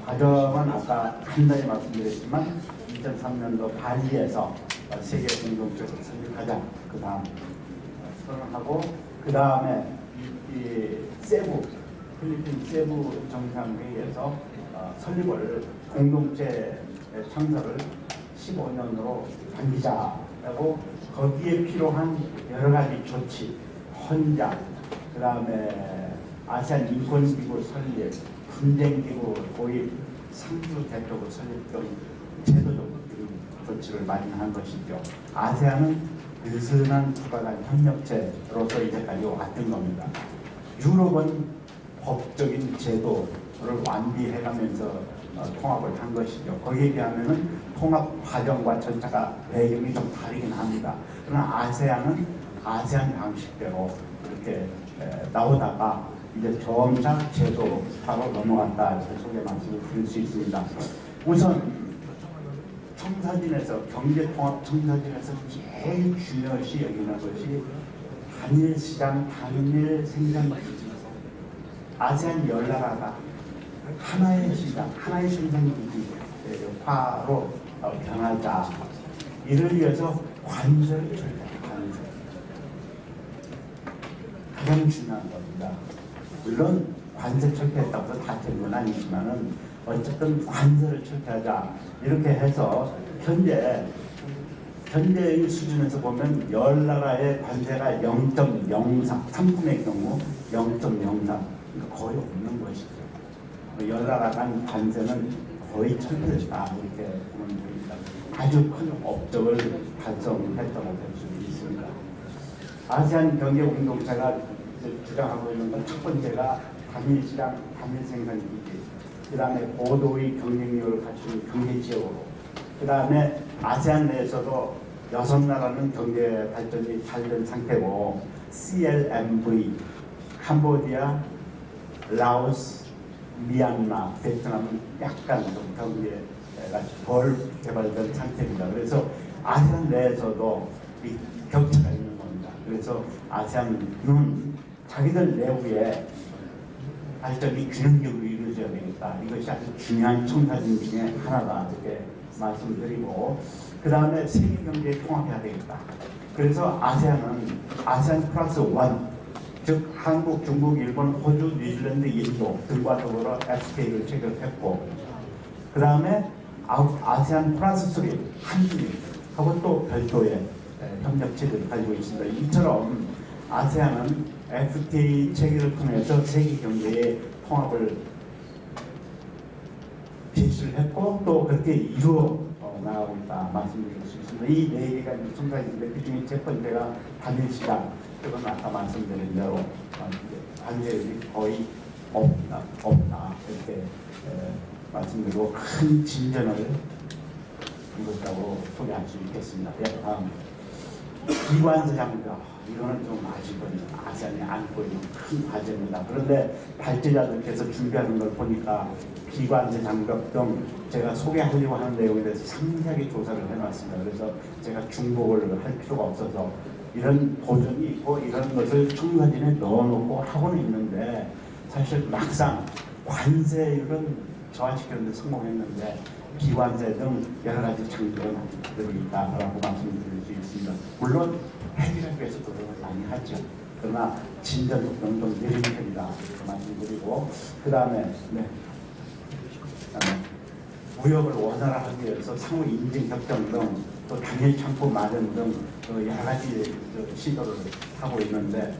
과정은 아까 간단히 말씀드렸지만 2003년도 발리에서 세계 공동체를 설립하자 그 다음 선언하고 그 다음에 이 세부 필리핀 세부 정상회의에서 설립을 공동체 창설을 15년으로 당기자라고 거기에 필요한 여러 가지 조치, 헌장, 그 다음에 아세안 인권기구 설립, 분쟁기구 도입, 상주 대표부 설립 등 제도적 조치를 마련한 것이죠. 아세안은 느슨한 국가 간 협력체로서 이제까지 왔던 겁니다. 유럽은 법적인 제도를 완비해가면서 통합을 한 것이죠. 거기에 비하면은 통합 과정과 절차가 배경이 좀 다르긴 합니다. 그러나 아세안은 아세안 방식대로 이렇게 나오다가 이제 점차 제도화로 넘어갔다 이렇게 소개 말씀을 드릴 수 있습니다. 우선 청사진에서 경제통합 청사진에서 제일 중요시 여기는 것이 단일시장, 단일 생산기지. 아세안 열나라가 하나의 시장, 하나의 생산기지화로 변하자. 이를 위해서 관세를 절대하는 관세. 가장 중요한 겁니다. 물론 관세 철폐했다고 해서 다 된 건 아니지만은 어쨌든 관세를 철폐하자. 이렇게 해서 현재의 수준에서 보면 열 나라의 관세가 0.03, 상품의 경우 0.03, 거의 없는 것이죠. 열 나라 간 관세는 거의 철폐됐다 이렇게 보면 됩니다. 아주 큰 업적을 달성했다고 볼 수 있습니다. 아세안 경제 공동체가 주장하고 있는 건 첫 번째가 단일시장, 단일생산기지, 그 다음에 고도의 경쟁력을 갖춘 경제지역으로, 그 다음에 아세안 내에서도 6나라는 경제 발전이 잘 된 상태고 CLMV, 캄보디아, 라오스, 미얀마, 베트남은 약간 좀 경제가 덜 개발된 상태입니다. 그래서 아세안 내에서도 이 격차가 있는 겁니다. 그래서 아세안은 자기들 내부에 발전이 균형적으로 이루어지고 이루어져야 되겠다. 이것이 아주 중요한 청사진 중에 하나다. 이렇게 말씀드리고, 그 다음에 세계 경제에 통합해야 되겠다. 그래서 아세안은 아세안 플러스 원, 즉 한국, 중국, 일본, 호주, 뉴질랜드, 인도 등과 더불어 FTA를 체결했고, 그 다음에 아세안 플러스 3, 한중하고 또 별도의 협력체를 가지고 있습니다. 이처럼 아세안은 FTA 체결을 통해서 세계 경제의 통합을 제시를 했고 또 그렇게 이루어 나가고 있다 말씀드릴 수 있습니다. 이 네 개가 총사인데 그 중에 첫 번째가 단일 시장, 그건 아까 말씀드린 대로 관계율이 거의 없다 이렇게 말씀드리고 큰 진전을 이뤘다고 소개할 수 있겠습니다. 예, 다음 기관세 장벽, 이거는 좀 아직은 아세안이 안고 있는 큰 과제입니다. 그런데 발제자들께서 준비하는 걸 보니까 기관세 장벽 등 제가 소개하려고 하는 내용에 대해서 상세하게 조사를 해놨습니다. 그래서 제가 중복을 할 필요가 없어서 이런 도전이 있고 이런 것을 청사진에 넣어놓고 하고는 있는데 사실 막상 관세율은 저하시키는 데 성공했는데 기관세 등 여러 가지 장벽은 아직들이 있다라고 말씀드릴 수 있습니다. 물론 해결하기 위해서 노력을 많이 하죠. 그러나 진전 속도는 좀 느린 편이다 이렇게 말씀드리고, 그 다음에 무역을 원활하게 위해서 상호 인증 협정 등 또 단일 창구 마련 등 여러 가지 시도를 하고 있는데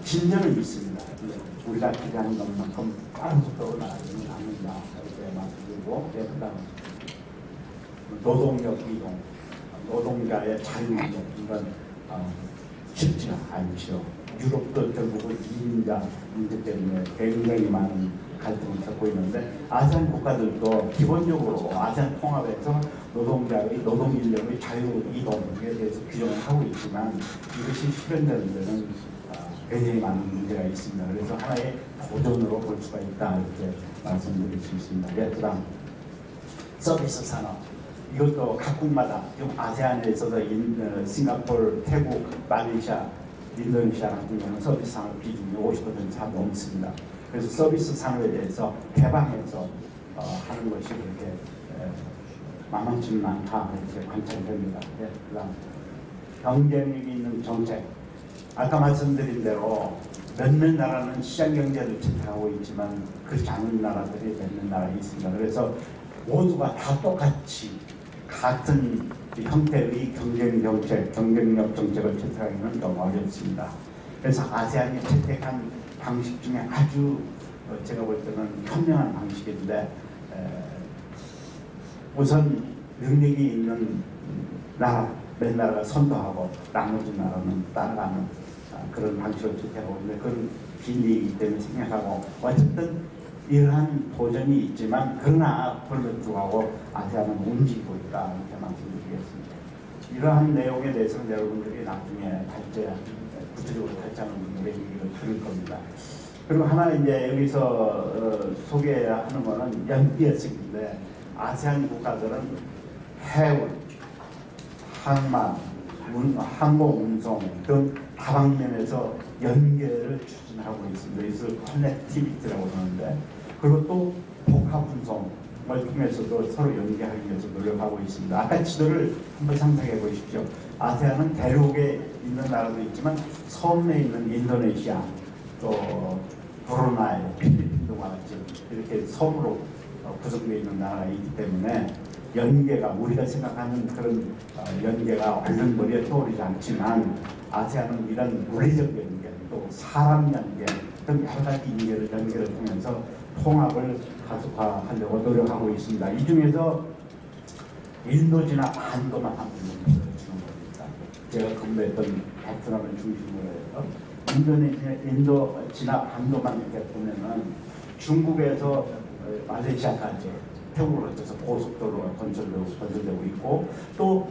진전은 있습니다. 우리가 기대하는 것만큼 빠른 속도로 나가지는 않는다 이렇게 말씀드리고, 그다음 노동력 이동, 노동자의 자유이동, 이건 쉽지 않죠. 유럽도 결국은 이민자 문제 때문에 굉장히 많은 갈등을 겪고 있는데 아세안 국가들도 기본적으로 아세안 통합에서 노동자의 노동 인력의 자유 이동에 대해서 규정을 하고 있지만 이것이 실현되는 데는 굉장히 많은 문제가 있습니다. 그래서 하나의 도전으로 볼 수가 있다 이렇게 말씀드릴 수 있습니다. 예, 그다음 서비스 산업, 이것도 각국마다 지금 아세안에 있어서 싱가포르, 태국, 말레이시아, 인도네시아 같은 경우는 서비스 산업 비중이 50% 다 넘습니다. 그래서 서비스 산업에 대해서 개방해서 하는 것이 그렇게 만만치는 않다 이렇게 관찰됩니다. 네, 그다음 경쟁력이 있는 정책. 아까 말씀드린 대로 몇몇 나라는 시장 경제를 채택하고 있지만 그렇지 않은 나라들이 몇몇 나라에 있습니다. 그래서 모두가 다 똑같이 같은 형태의 경쟁력 정책을 채택하기는 너무 어렵습니다. 그래서 아세안이 채택한 방식 중에 아주 제가 볼 때는 현명한 방식인데, 우선 능력이 있는 나라, 몇 나라가 선도하고 나머지 나라는 따라가는 그런 방식을 채택하고 있는데, 그건 비리이기 때문에 생각하고 어쨌든 이러한 도전이 있지만 그러나 그럼에도 불구하고 아세안은 움직이고 있다 이렇게 말씀드리겠습니다. 이러한 내용에 대해서는 여러분들이 나중에 구체적으로 발전하는 얘기를 들을 겁니다. 그리고 하나 이제 여기서 소개하는 거는 연비해석인데, 아세안 국가들은 해운, 항만, 항공운송 등 다방면에서 연계를 추진하고 있습니다. 이것을 커넥티비티라고 하는데, 그리고 또 복합운송을 통해서도 서로 연계하기 위해서 노력하고 있습니다. 아까 지도를 한번 상상해 보십시오. 아세안은 대륙에 있는 나라도 있지만 섬에 있는 인도네시아, 또 브루나이, 필리핀 등과 같이 이렇게 섬으로 구성되어 있는 나라가 있기 때문에 연계가 우리가 생각하는 그런 연계가 얼른 머리에 떠오르지 않지만 아세안은 이런 물리적 연계, 또 사람 연계 등 여러 가지 연계를 통해서 통합을 가속화하려고 노력하고 있습니다. 이 중에서 인도지나 반도만 한번 주는 겁니다. 제가 근무했던 베트남을 중심으로 해서 인도지나 반도만 이렇게 보면은 중국에서 말레이시아까지 태국을 거쳐서 고속도로가 건설되고 있고, 또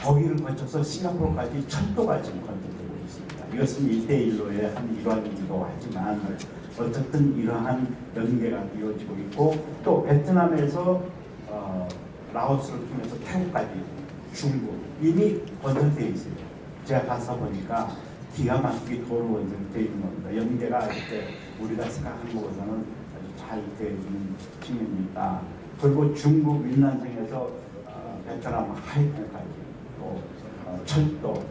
거기를 거쳐서 싱가포르까지 철도가 지금 건설되고 있습니다. 이것은 1대1로의 한 일환이기도 하지만 어쨌든 이러한 연계가 이루어지고 있고, 또 베트남에서 라오스를 통해서 태국까지 중국 이미 건설되어 있어요. 제가 가서 보니까 기가 막히게 도로 건설되어 있는 겁니다. 연계가 이렇게 우리가 생각하는 것보다는 잘 되어 있는 측면이 있다. 그리고 중국 윈난성에서 베트남 하이퐁까지 또 철도,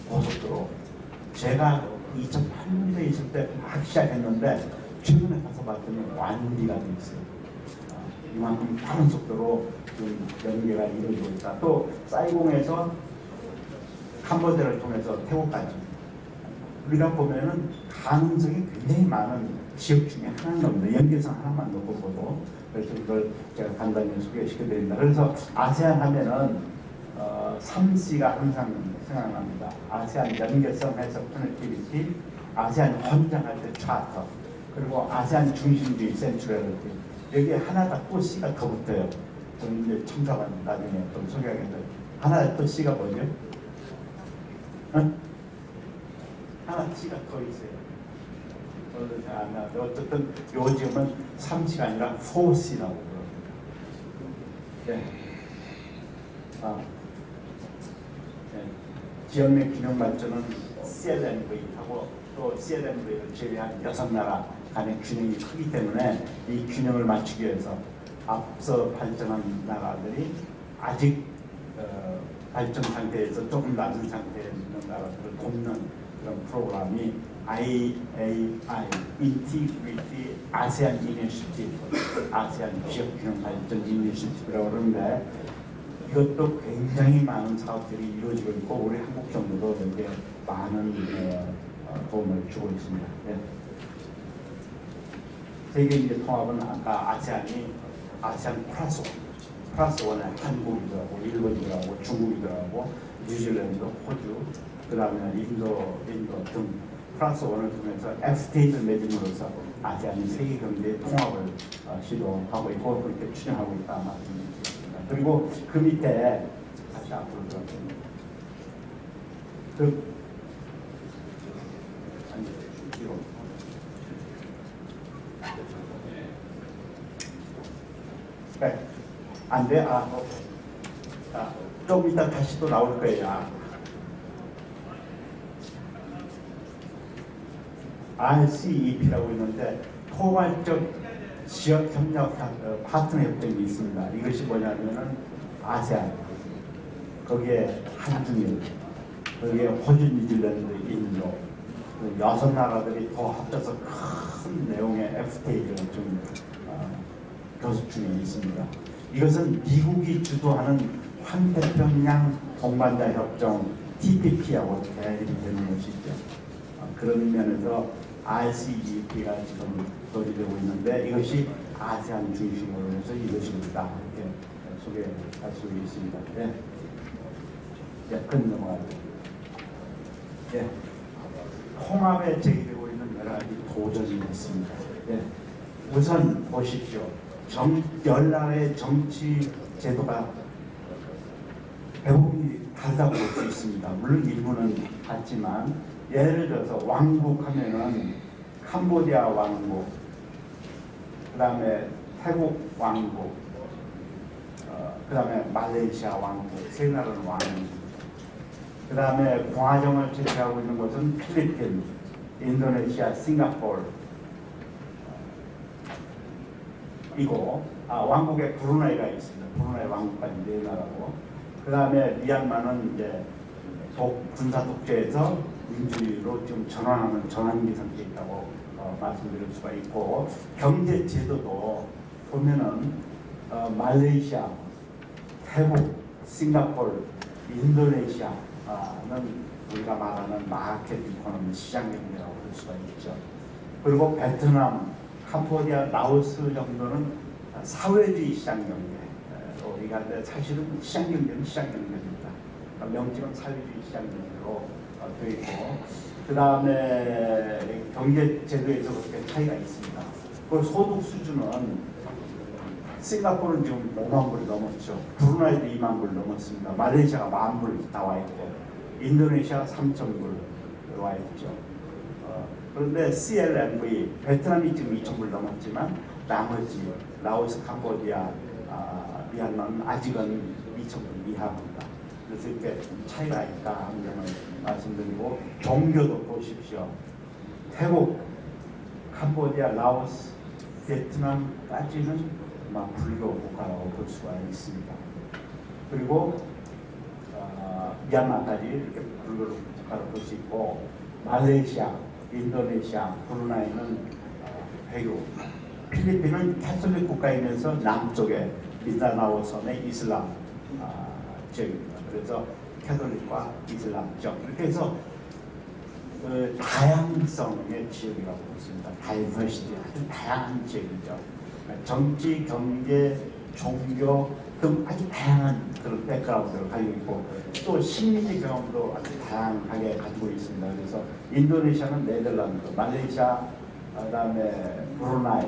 고속도로 제가 2008년도에 있을 때 막 시작했는데 최근에 가서 봤더니 완비가 돼 있어요. 이만큼 빠른 속도로 지금 연계가 이루어지고 있다. 또 사이공에서 캄보디아를 통해서 태국까지 우리가 보면은 가능성이 굉장히 많은 지역 중에 하나인 겁니다. 연계성 하나만 놓고 보도. 그래서 이걸 제가 간단히 소개시켜 드립니다. 그래서 아세안 하면은 3C가 항상 생각납니다. 아세안 연계성 해서 커넥티비티, 아세안 헌장할 때 차터, 그리고 아세안 중심주의 센츄럴리티. 여기에 하나가 또 C가 더 붙어요. 저는 이제 첨가만 나중에 좀 소개하겠습니다. 하나 또 C가 뭐죠? 하나 C가 더 있어요. 저는 잘 안 나는데 어쨌든 요즘은 3C가 아니라 4C라고 그럽니다. 네. 지역 내 균형 발전은 CLMV하고 또 CLMV를 제외한 6나라 간의 균형이 크기 때문에 이 균형을 맞추기 위해서 앞서 발전한 나라들이 아직 발전 상태에서 조금 낮은 상태에 있는 나라들을 돕는 그런 프로그램이 IAI, Integrity ASEAN Initiative, 아세안 지역 균형 발전 이니시티브라고 그러는데 이것도 굉장히 많은 사업들이 이루어지고 있고 우리 한국 정부도 여기에 많은 도움을 주고 있습니다. 네. 세계 이제 통합은 아까 아세안이 아세안 플러스 원에 한국이더라고, 일본이더라고, 중국이더라고, 뉴질랜드, 호주, 그 다음에 인도 등 플러스 원을 통해서 FTA를 맺음으로써 아세안이 세계 경제의 통합을 시도하고 있고 그렇게 추진하고 있다 말씀드리겠습니다. 그리고 그 밑에 다시 앞으로 들어갑니다. 뒤로. 네. 안 돼? 좀 이따 다시 또 나올 거예요. RCEP라고 있는데 포괄적 지역 협력 파트너 협정이 있습니다. 이것이 뭐냐면은 아세안, 거기에 한중일, 거기에 호주, 뉴질랜드, 인도, 6나라들이 더 합쳐서 큰 내용의 FTA를 좀 교섭 중에 있습니다. 이것은 미국이 주도하는 환태평양 동반자 협정 TPP하고 대립이 되는 것이죠. 그런 면에서 RCEP가 지금 논의되고 있는데 이것이 아세안 중심으로 해서 이것입니다. 이렇게 소개할 수 있습니다. 네. 네, 큰 넘어가죠. 네. 통합에 제기되고 있는 여러 가지 도전이 있습니다. 네. 우선 보십시오. 연나라의 정치 제도가 대부분이 다르다고 볼 수 있습니다. 물론 일부는 같지만 예를 들어서 왕국 하면은 캄보디아 왕국, 그 다음에 태국 왕국, 그 다음에 말레이시아 왕국, 세 나라는 왕국, 그 다음에 공화정을 제시하고 있는 것은 필리핀, 인도네시아, 싱가포르 이고 왕국에 브루나이가 있습니다. 브루나이 왕국까지 네 나라고, 그 다음에 미얀마는 이제 군사 독재에서 민주주의로 지금 전환기 상태에 있다고 말씀드릴 수가 있고, 경제 제도도 보면은 말레이시아, 태국, 싱가포르, 인도네시아는 우리가 말하는 마켓 이코노미 시장 경제라고 볼 수가 있죠. 그리고 베트남, 캄보디아, 라오스 정도는 사회주의 시장 경제로 얘기하는데 사실은 시장 경제는 시장 경제입니다. 명칭은 사회주의 시장 경제로 되어 있고, 그 다음에 경제 제도에서 그렇게 차이가 있습니다. 그 소득 수준은 싱가포르는 지금 5만 불이 넘었죠. 브루나이도 2만 불 넘었습니다. 말레이시아가 1만 불 나와 있고, 인도네시아가 3천 불 와 있죠. 그런데 CLMV, 베트남이 지금 2천 불 넘었지만 나머지 라오스, 캄보디아, 미얀마는 아직은 2천 불 이하입니다. 그래서 이렇게 차이가 있다 하는 점을 말씀드리고, 종교도 보십시오. 태국, 캄보디아, 라오스, 베트남까지는 아마 불교 국가라고 볼 수가 있습니다. 그리고 미얀마까지 이렇게 불교 국가로 볼 수 있고, 말레이시아, 인도네시아, 브루나이는 회교, 필리핀은 캐톨릭 국가이면서 남쪽에 민다나오 섬의 이슬람 지역입니다. 그래서 캐톨릭과 이슬람 지역, 이렇게 해서 그 다양성의 지역이라고 보습니다. 다이버시티, 아주 다양한 지역이죠. 정치, 경제, 종교 등 아주 다양한 그런 백그라운드를 가지고 있고, 또 심리적 경험도 아주 다양하게 가지고 있습니다. 그래서 인도네시아는 네덜란드, 말레이시아, 그다음에 브루나이,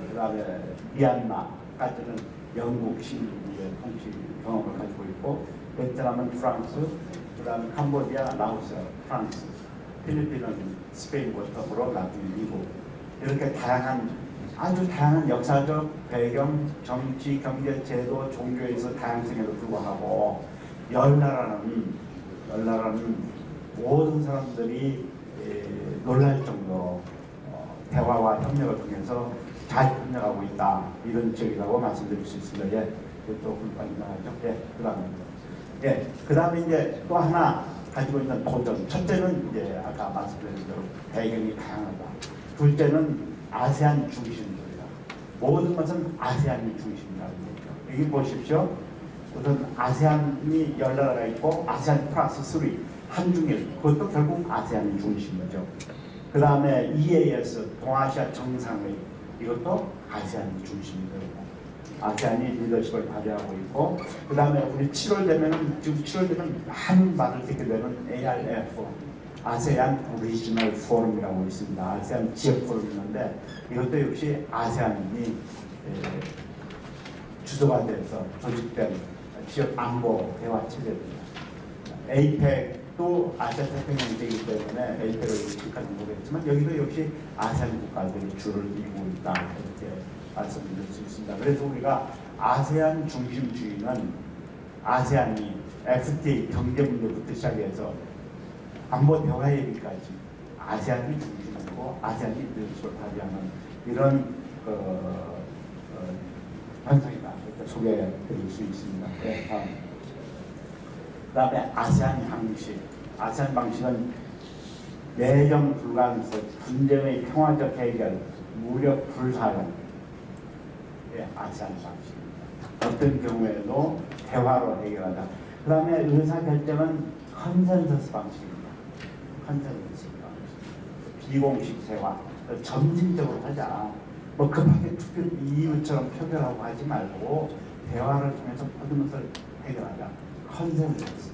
그다음에 미얀마까지는 영국 식민지의 통치 경험을 가지고 있고, 베트남은 프랑스, 그다음에 캄보디아, 라오스, 프랑스, 필리핀은 스페인과 더불어 나중에 미국, 이렇게 아주 다양한 역사적 배경, 정치, 경제, 제도, 종교에서 다양성에도 불구하고 열나라는 모든 사람들이 놀랄 정도로 대화와 협력을 통해서 잘 협력하고 있다, 이런 지역이라고 말씀드릴 수 있습니다. 예, 조금 빨리 나가죠. 그 다음에 이제 또 하나 가지고 있는 도전. 첫째는 이제 아까 말씀드린 대로 배경이 다양하다. 둘째는 아세안 중심주의다. 모든 것은 아세안이 중심이라는 거죠. 여기 보십시오. 우선 아세안이 10나라가 있고, 아세안 플러스 3, 한중일, 그것도 결국 아세안이 중심이죠. 그 다음에 EAS, 동아시아 정상회의, 이것도 아세안이 중심이 되고, 아세안이 리더십을 발휘하고 있고, 그 다음에 우리 7월 되면은, 지금 7월 되면 많은 말을 듣게 되는 ARF, 아세안 오리지널 포럼이라고 있습니다. 아세안 지역 포럼이 있는데, 이것도 역시 아세안이 주도가 돼서 조직된 지역 안보 대화 체제입니다. 에이펙도 아시아 태평양이기 때문에 에이펙을 의식하는 거겠지만, 여기도 역시 아세안 국가들이 줄을 이루고 있다, 이렇게 말씀드릴 수 있습니다. 그래서 우리가 아세안 중심주의는 아세안이 FTA 경제 문제부터 시작해서 안보 대화 얘기까지 아세안이 중심이고 아세안이 리더십을 발휘하는 이런 현상이다, 이렇게 소개해드릴 수 있습니다. 네, 다음. 그다음에 아세안 형식. 아세안 방식은 내정 불가능성, 분쟁의 평화적 해결, 무력 불사용. 아세안 방식입니다. 어떤 경우에도 대화로 해결하자. 그 다음에 의사결정은 컨센서스 방식입니다. 컨센서스 방식. 비공식 대화. 점진적으로 하자. 뭐 급하게 투표 이유처럼 표결하고 하지 말고 대화를 통해서 모든 것을 해결하자. 컨센서스.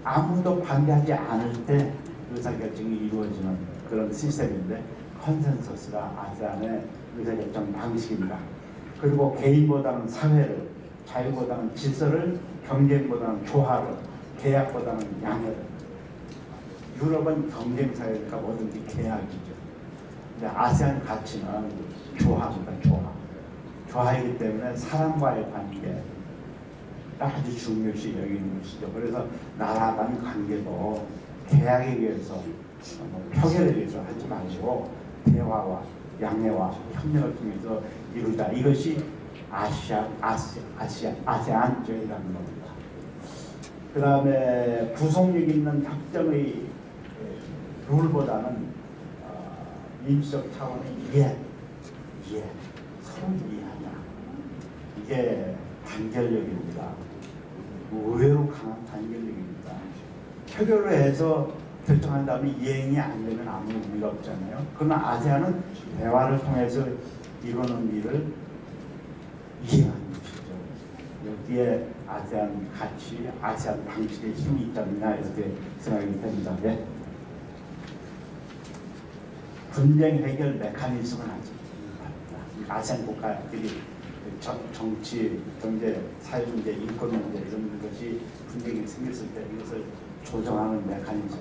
아무도 반대하지 않을 때 의사결정이 이루어지는 그런 시스템인데, 컨센서스가 아세안의 의사결정 방식입니다. 그리고 개인보다는 사회를, 자유보다는 질서를, 경쟁보다는 조화를, 계약보다는 양해를. 유럽은 경쟁사회니까 뭐든지 계약이죠. 근데 아세안 가치는 조화입니다. 조화이기 때문에 사람과의 관계가 아주 중요시 여기는 것이죠. 그래서 나라 간 관계도 계약에 의해서, 표결에 의해서 하지 마시고 대화와 양해와 협력을 통해서 이루자. 이것이 아세안주의라는 겁니다. 그 다음에 구속력 있는 협정의 룰보다는 민주적 차원의 이해, 서로 이해하자. 이게 단결력입니다. 의외로 강한 단결력입니다. 표결을 해서 결정한 다음에 이행이 안 되면 아무 의미가 없잖아요. 그러나 아세안은 대화를 통해서 이루는 일을 이해하는 것이죠. 여기에 아세안 가치, 아세안 방식의 힘이 있지 않느냐, 이렇게 생각이 됩니다. 네. 분쟁 해결 메커니즘은 아직 아세안 국가들이 정치, 경제, 사회 문제, 인권 문제 이런 것이 분쟁이 생겼을 때 이것을 조정하는 메커니즘,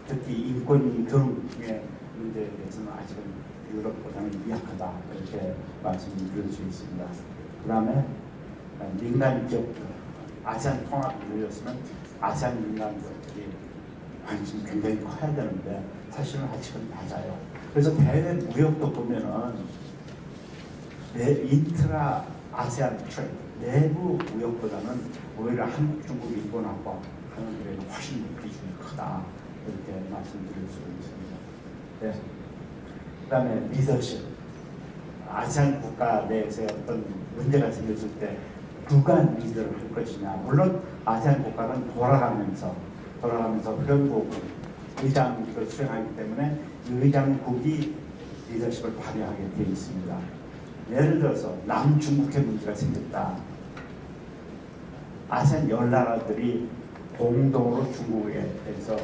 특히 인권 등의 문제에 대해서는 아직은 유럽보다는 미약하다, 이렇게 말씀드릴 수 있습니다. 그 다음에 민간 기업들, 아세안 통합이 이루어졌으면 아세안 민간 기업들이 관심이 굉장히 커야 되는데 사실은 아직은 낮아요. 그래서 대외 무역도 보면은 인트라 아세안 트레이드 내부 무역보다는 오히려 한국, 중국, 일본하고 하는 데는 훨씬 비중이 크다 이렇게 말씀드릴 수 있습니다. 네. 그다음에 리더십. 아세안 국가 내에서 어떤 문제가 생겼을 때 누가 리더를 할 것이냐. 물론 아세안 국가는 돌아가면서 회원국 의장직을 수행하기 때문에 의장국이 리더십을 발휘하게 되어 있습니다. 예를 들어서 남중국해 문제가 생겼다. 아세안 10나라들이 공동으로 중국에 대해서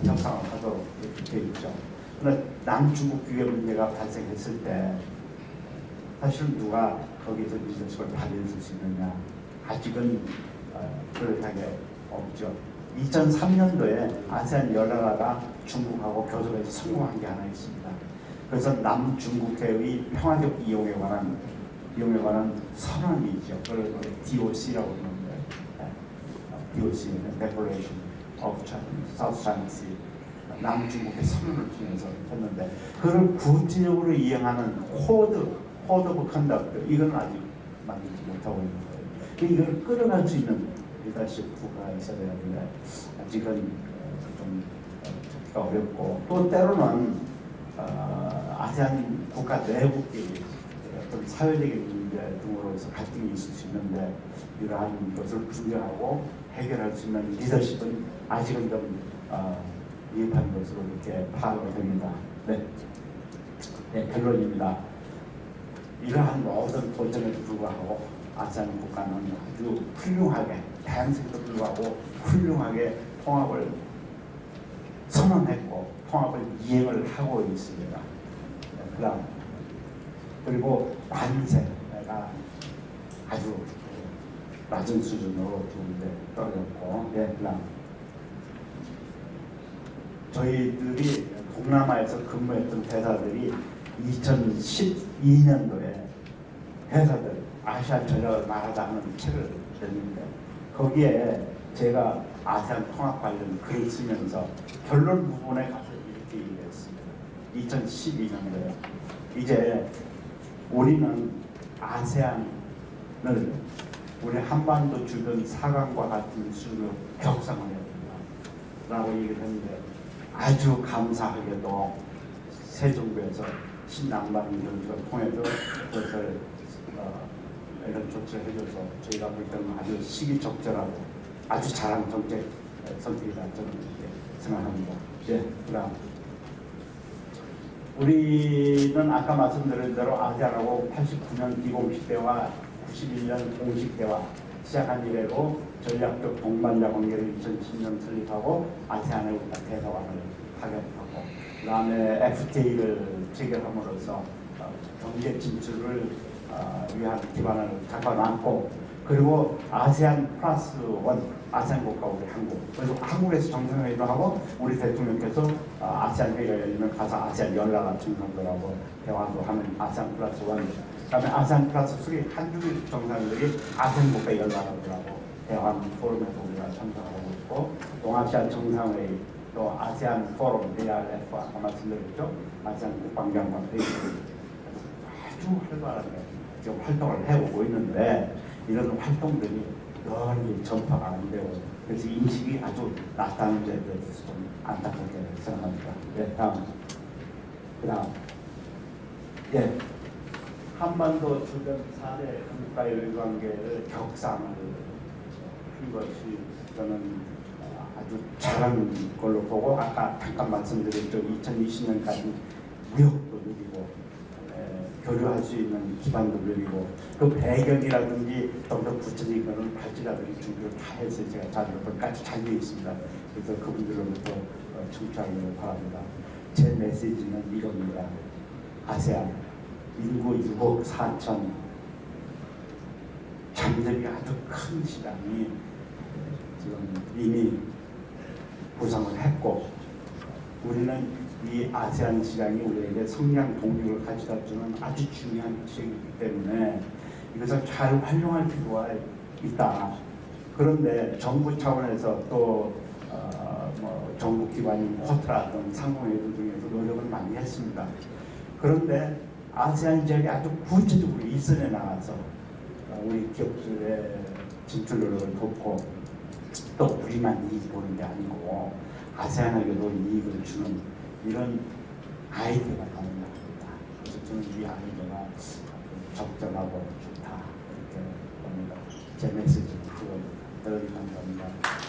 협상을 하도록 이렇게 되어 있죠. 그러나 남중국해 문제가 발생했을 때 사실 누가 거기서 리더십을 발휘할 수 있느냐. 아직은 그럴하게 없죠. 2003년도에 아세안 10나라가 중국하고 교섭에서 성공한 게 하나 있습니다. 그래서 남중국해의 평화적 이용에 관한 선언이 있죠. 그걸 DOC라고 부르는데, DOC, Declaration of South China Sea, 남중국해 선언을 통해서 했는데, 그걸 구체적으로 이행하는 코드 오브 컨덕트, 이건 아직 만들지 못하고 있는 거예요. 이걸 끌어갈 수 있는 리더십 국가가 있어야 되는데 아직은 좀 찾기가 어렵고, 또 때로는 아세안 국가 내국끼리 어떤 사회적인 문제 등으로 해서 갈등이 있을 수 있는데 이러한 것을 분명하고 해결할 수 있는 리더십은 아직은 좀 미흡한 것으로 이렇게 파악이 됩니다. 네, 결론입니다. 이러한 모든 도전에도 불구하고 아세안 국가는 아주 훌륭하게, 다양성에도 불구하고 훌륭하게 통합을 선언했고 통합을 이행을 하고 있습니다. 그다음 그리고 관세가 아주 낮은 수준으로 지금 떨어졌고, 그다음 저희들이 동남아에서 근무했던 대사들이 2012년도에 대사들 아시아 전략을 말하자는 책을 냈는데 거기에 제가 아세안 통합 관련 글을 쓰면서 결론 부분에 가서 이렇게 얘기했습니다. 2012년도에 이제 우리는 아세안을 우리 한반도 주변 사강과 같은 수준으로 격상을 해야 된다 라고 얘기를 했는데, 아주 감사하게도 새 정부에서 신남방 교수를 통해서 그것을 이런 조치를 해줘서 저희가 볼 때는 아주 시기적절하고 아주 잘한 정책 선택이다 저는 이렇게 생각합니다. 그다음 우리는 아까 말씀드린 대로 아세안하고 89년 비공식 대화, 91년 공식 대화 시작한 이래로 전략적 동반자 관계를 2010년 설립하고 아세안의 대사관을 파견하고, 그다음에 FTA를 체결함으로써 경제 진출을 위한 기반을 잡아놨고, 그리고 아세안 플러스 원 아세안 국가 우리 한국, 그래서 한국에서 정상회의도 하고 우리 대통령께서 아세안 회의가 열리면 가서 아세안 10나라 정상들하고 대화도 하는 아세안 플러스 원, 그다음에 아세안 플러스 3 한국 정상들이 아세안 국가 10나라들하고 대화하는 포럼에서 우리가 참석하고 있고, 동아시아 정상회의 또 아세안 포럼 ARF 아까 말씀드렸죠. 아세안 국방장관 회의 아주 활발하게 지금 활동을 해오고 있는데 이런 활동들이 널리 전파가 안 되고 그래서 인식이 아주 낮다는 점에 대해서 좀 안타깝게 생각합니다. 그다음 한반도 주변 4대 국가의 관계를 격상을 한 것이 저는 아주 잘한 걸로 보고, 아까 잠깐 말씀드렸죠. 2020년까지 무역도 누리고 교류할 수 있는 기반도 누리고, 그 배경이라든지 좀 더 구체적인 거는 발제자들이 준비를 다 해서 제가 자료까지 잘 되어 있습니다. 그래서 그분들로부터 청취하기를 바랍니다. 제 메시지는 이겁니다. 아세안 인구 6억 4천, 잠재력이 아주 큰 시장이 지금 이미 구성을 했고, 우리는 이 아세안 시장이 우리에게 성장 동력을 가져다 주는 아주 중요한 지역이기 때문에 이것을 잘 활용할 필요가 있다. 그런데 정부 차원에서 또 정부기관인 코트라 등 상공회도 등에서 노력을 많이 했습니다. 그런데 아세안 지역이 아주 구체적으로 일선에 나가서 우리 기업들의 진출 노력을 돕고 또 우리만 이익 보는 게 아니고 아세안에게도 이익을 주는 이런 아이디어가 나온다 합니다. 그래서 저는 이 아이디어가 적절하고 좋다 이렇게 봅니다. 제 메시지는 그거입니다. 여러분 감사합니다.